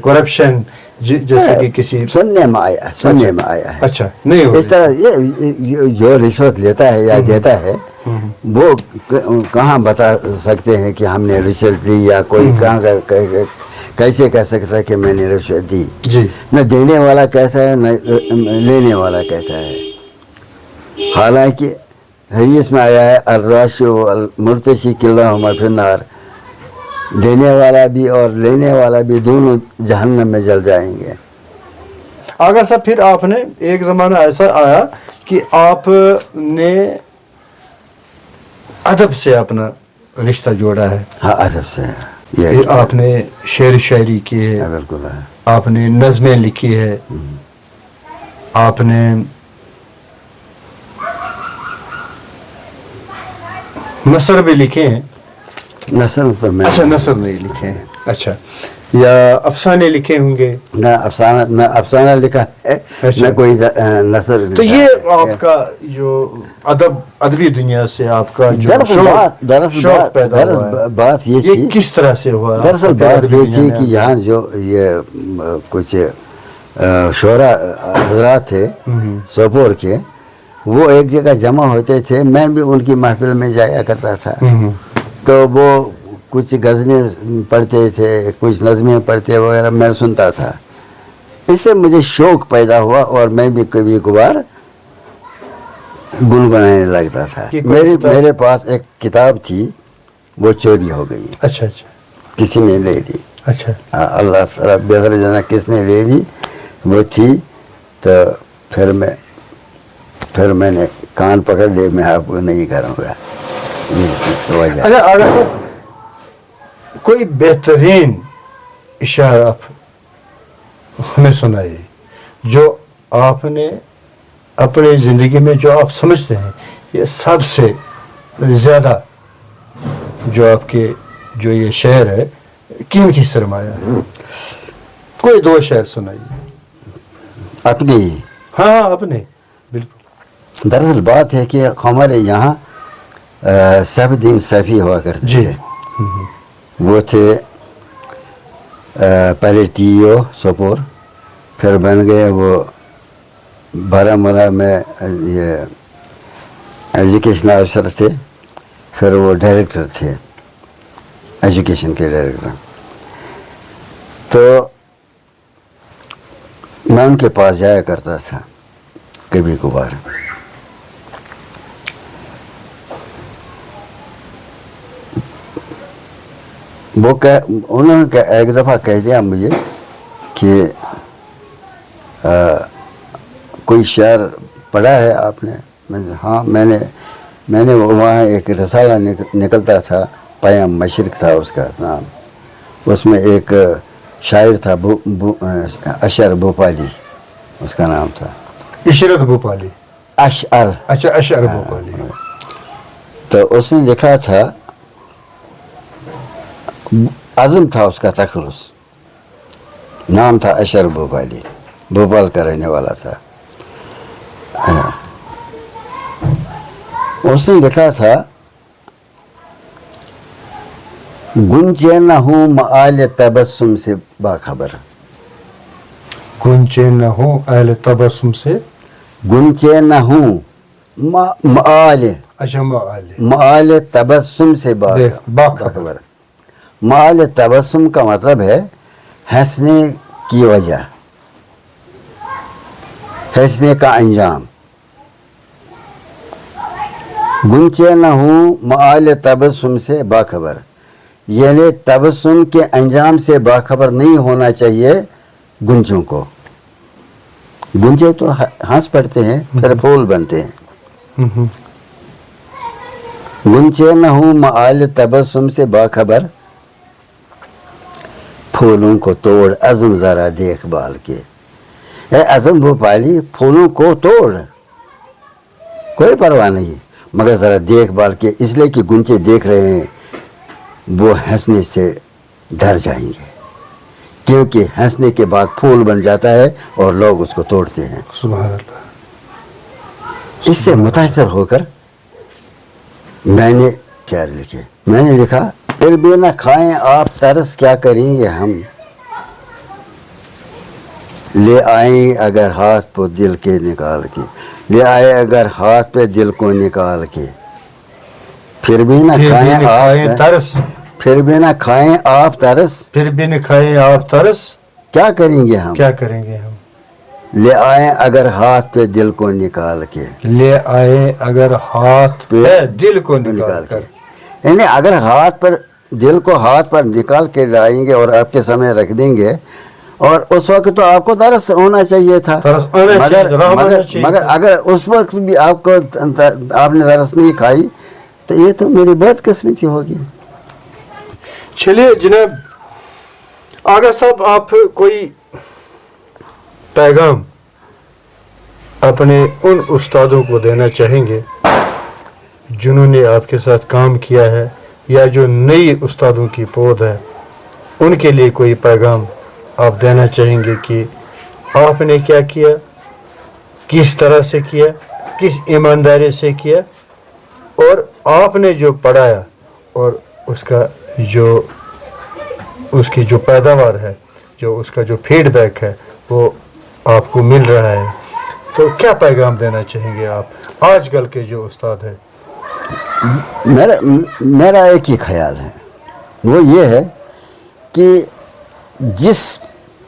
करप्शन जैसे कि किसी सुनने में आया, सुनने में आया है। अच्छा, नहीं हो इस तरह ये जो रिश्वत लेता है या देता है, वो कहाँ बता सकते हैं कि हमने रिश्वत ली, या कोई कहाँ कैसे कह सकता है कि मैंने रिश्वत दी? जी, न देने वाला कहता है, न लेने वाला कहता है। हालांकि हदीस में आया है, अर्राशु वल मुर्तशी किल्लाहुमा फिन्नार, देने वाला भी और लेने वाला भी दोनों जहन्नम में जल जाएंगे। आगा साहब, फिर आपने एक जमाना ऐसा आया कि आपने अदब से अपना रिश्ता जोड़ा है। हाँ, अदब से फिर आपने शेर शायरी की है, बिल्कुल है। आपने नज़में लिखी है, आपने नसर भी लिखे हैं। नसर तो मैं, अच्छा, नसर नहीं लिखे हैं। अच्छा, या अफसाने लिखे होंगे? न अफसाना लिखा है, अच्छा। न कोई नसर तो लिखा ये है। आपका जो अदबी दुनिया से आपका जो दरअसल बात ये ये थी, किस तरह से हुआ? दरअसल आपका बात अदबी ये दुनिया थी में कि यहाँ जो ये कुछ शोरा हजरात थे सोपोर के, वो एक जगह जमा होते थे, मैं भी उनकी महफिल में जाया करता था। तो वो कुछ गज़लें पढ़ते थे, कुछ नज़में पढ़ते वगैरह, मैं सुनता था। इससे मुझे शौक़ पैदा हुआ और मैं भी कभी कभार गुनगुनाने लगता था। मेरे पास एक किताब थी, वो चोरी हो गई। अच्छा अच्छा, किसी ने ले ली। अच्छा, अल्लाह ताला बेहतर जाना किसने ले ली, वो थी। तो फिर मैंने कान पकड़ लिए, मैं आपको नहीं करूँगा, ये वजह। अच्छा आगा साहब, कोई बेहतरीन इशारा आप हमें सुनाइए जो आपने अपनी ज़िंदगी में, जो आप समझते हैं ये सबसे ज़्यादा, जो आपके जो ये शेर है कीमती सरमाया है। कोई 2 शेर सुनाइए अपनी। हाँ, अपने बिल्कुल। दरअसल बात है कि हमारे यहाँ सब दिन सफ़ी हुआ करते जी। थे। वो थे पहले टीओ सोपोर, फिर बन गए वो बारामूला में ये एजुकेशन ऑफिसर थे, फिर वो डायरेक्टर थे, एजुकेशन के डायरेक्टर। तो मैं उनके पास जाया करता था कभी कभार। वो उन्होंने एक दफ़ा कह दिया मुझे कि कोई शेर पढ़ा है आपने? हाँ, मैंने वहाँ एक रसाला निकलता था, पयाम मशरिक था उसका नाम। उसमें एक शायर था अशर भोपाली, उसका नाम था इशरत भोपाली। اشعر. اچھا اشعر بھوپالی. تو اس نے لکھا تھا, عزم تھا اس کا تخلص, نام تھا اشعر بھوپالی, بھوپال کا رہنے والا تھا. اس نے لکھا تھا گنجے نہ ہوں مآل تبسم سے باخبر. گنچے نہ ہوں اہل تبسم سے, گنچے نہ ہوں مآل, اچھا مآل, مآل تبسم سے باخبر. مآل تبسم کا مطلب ہے ہنسنے کی وجہ, ہنسنے کا انجام. گنچے نہ ہوں مآل تبسم سے باخبر, یعنی تبسم کے انجام سے باخبر نہیں ہونا چاہیے گنجوں کو. گنجے تو ہنس پڑتے ہیں پھر پھول بنتے ہیں. گنچے نہ ہوں مآل تبسم سے باخبر, پھولوں کو توڑ عزم ذرا دیکھ بھال کے. اے عزم بھوپالی, پھولوں کو توڑ, کوئی پرواہ نہیں, مگر ذرا دیکھ بھال کے, اس لیے کہ گنچے دیکھ رہے ہیں وہ ہنسنے سے ڈر جائیں گے, کیونکہ ہنسنے کے بعد پھول بن جاتا ہے اور لوگ اس کو توڑتے ہیں. سبحان اللہ. اس سے متاثر ہو کر میں نے شعر لکھے. میں نے لکھا, پھر بھی نہ کھائیں آپ ترس کیا کریں گے ہم, لے آئیں اگر ہاتھ پہ دل کے نکال کے, لے آئے اگر ہاتھ پہ دل کو نکال کے. پھر بھی نہ کھائیں آپ ترس, پھر بھی نہ کھائیں آپ ترس, پھر بھی نہ کھائیں آپ ترس, کیا کریں گے ہم, کیا کریں گے ہم, لے آئیں اگر ہاتھ پہ دل کو نکال کے. لے آئے اگر ہاتھ پہ دل کو نکال کر, یعنی اگر ہاتھ پر دل کو ہاتھ پر نکال کے لائیں گے اور آپ کے سامنے رکھ دیں گے, اور اس وقت تو آپ کو ترس ہونا چاہیے تھا, مگر اگر اس وقت بھی آپ نے ترس نہیں کھائی تو یہ تو میری بہت قسمتی ہوگی. چلیے جناب آغا صاحب, آپ کوئی پیغام اپنے ان استادوں کو دینا چاہیں گے جنہوں نے آپ کے ساتھ کام کیا ہے, یا جو نئی استادوں کی پود ہے, ان کے لیے کوئی پیغام آپ دینا چاہیں گے کہ آپ نے کیا کیا, کس طرح سے کیا, کس ایمانداری سے کیا, اور آپ نے جو پڑھایا اور اس کی جو پیداوار ہے, جو اس کا جو فیڈ بیک ہے وہ آپ کو مل رہا ہے, تو کیا پیغام دینا چاہیں گے آپ آج کل کے جو استاد ہیں؟ میرا ایک ہی خیال ہے, وہ یہ ہے کہ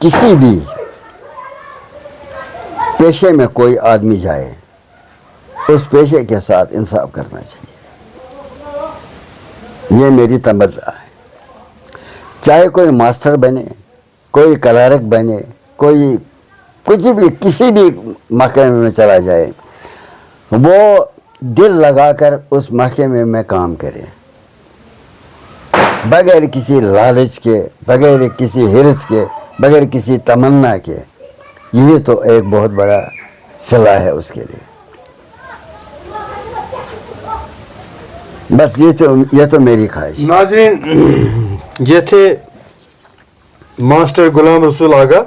کسی بھی پیشے میں کوئی آدمی جائے, اس پیشے کے ساتھ انصاف کرنا چاہیے. یہ میری تمنا ہے. چاہے کوئی ماسٹر بنے, کوئی کلرک بنے, کوئی کچھ بھی کسی بھی محکمے میں چلا جائے, وہ دل لگا کر اس محکمے میں کام کرے, بغیر کسی لالچ کے, بغیر کسی حرص کے, بغیر کسی تمنا کے. یہی تو ایک بہت بڑا صلاح ہے اس کے لیے. بس یہ تو میری خواہش. ناظرین, یہ تھے ماسٹر غلام رسول آغا.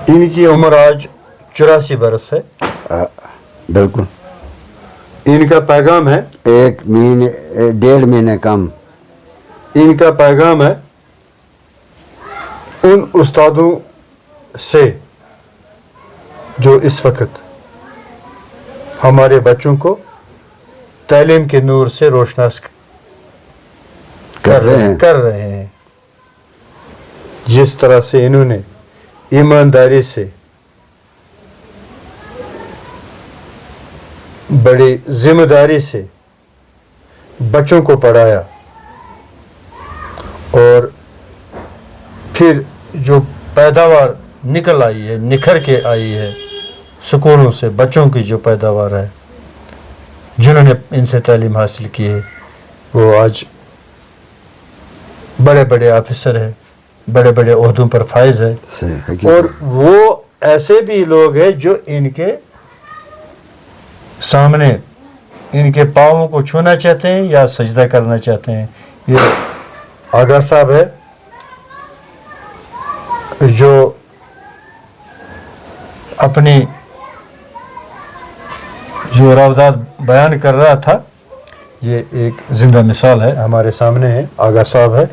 ان کی عمر آج 84 برس ہے. بالکل. ان کا پیغام ہے, 1.5 مہینے کم. ان کا پیغام ہے ان استادوں سے جو اس وقت ہمارے بچوں کو تعلیم کے نور سے روشناس کر رہے ہیں. جس طرح سے انہوں نے ایمانداری سے, بڑی ذمہ داری سے بچوں کو پڑھایا, اور پھر جو پیداوار نکل آئی ہے, نکھر کے آئی ہے سکولوں سے, بچوں کی جو پیداوار ہے, جنہوں نے ان سے تعلیم حاصل کی ہے, وہ آج بڑے بڑے آفیسر ہیں, بڑے بڑے عہدوں پر فائز ہے, اور وہ ऐसे भी लोग हैं जो इनके सामने इनके पाँवों को छूना चाहते हैं या सजदा करना चाहते हैं। ये आगा साहब है जो अपनी जो रावदात बयान कर रहा था, ये एक ज़िंदा मिसाल है, हमारे सामने है, आगा साहब है।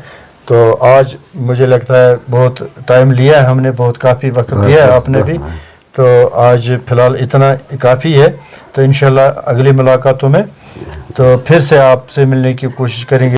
तो आज मुझे लगता है बहुत टाइम लिया है हमने, बहुत काफ़ी वक्त दिया है आपने भी, तो आज फ़िलहाल इतना काफ़ी है। तो इंशाल्लाह अगली मुलाकातों में तो फिर से आपसे मिलने की कोशिश करेंगे।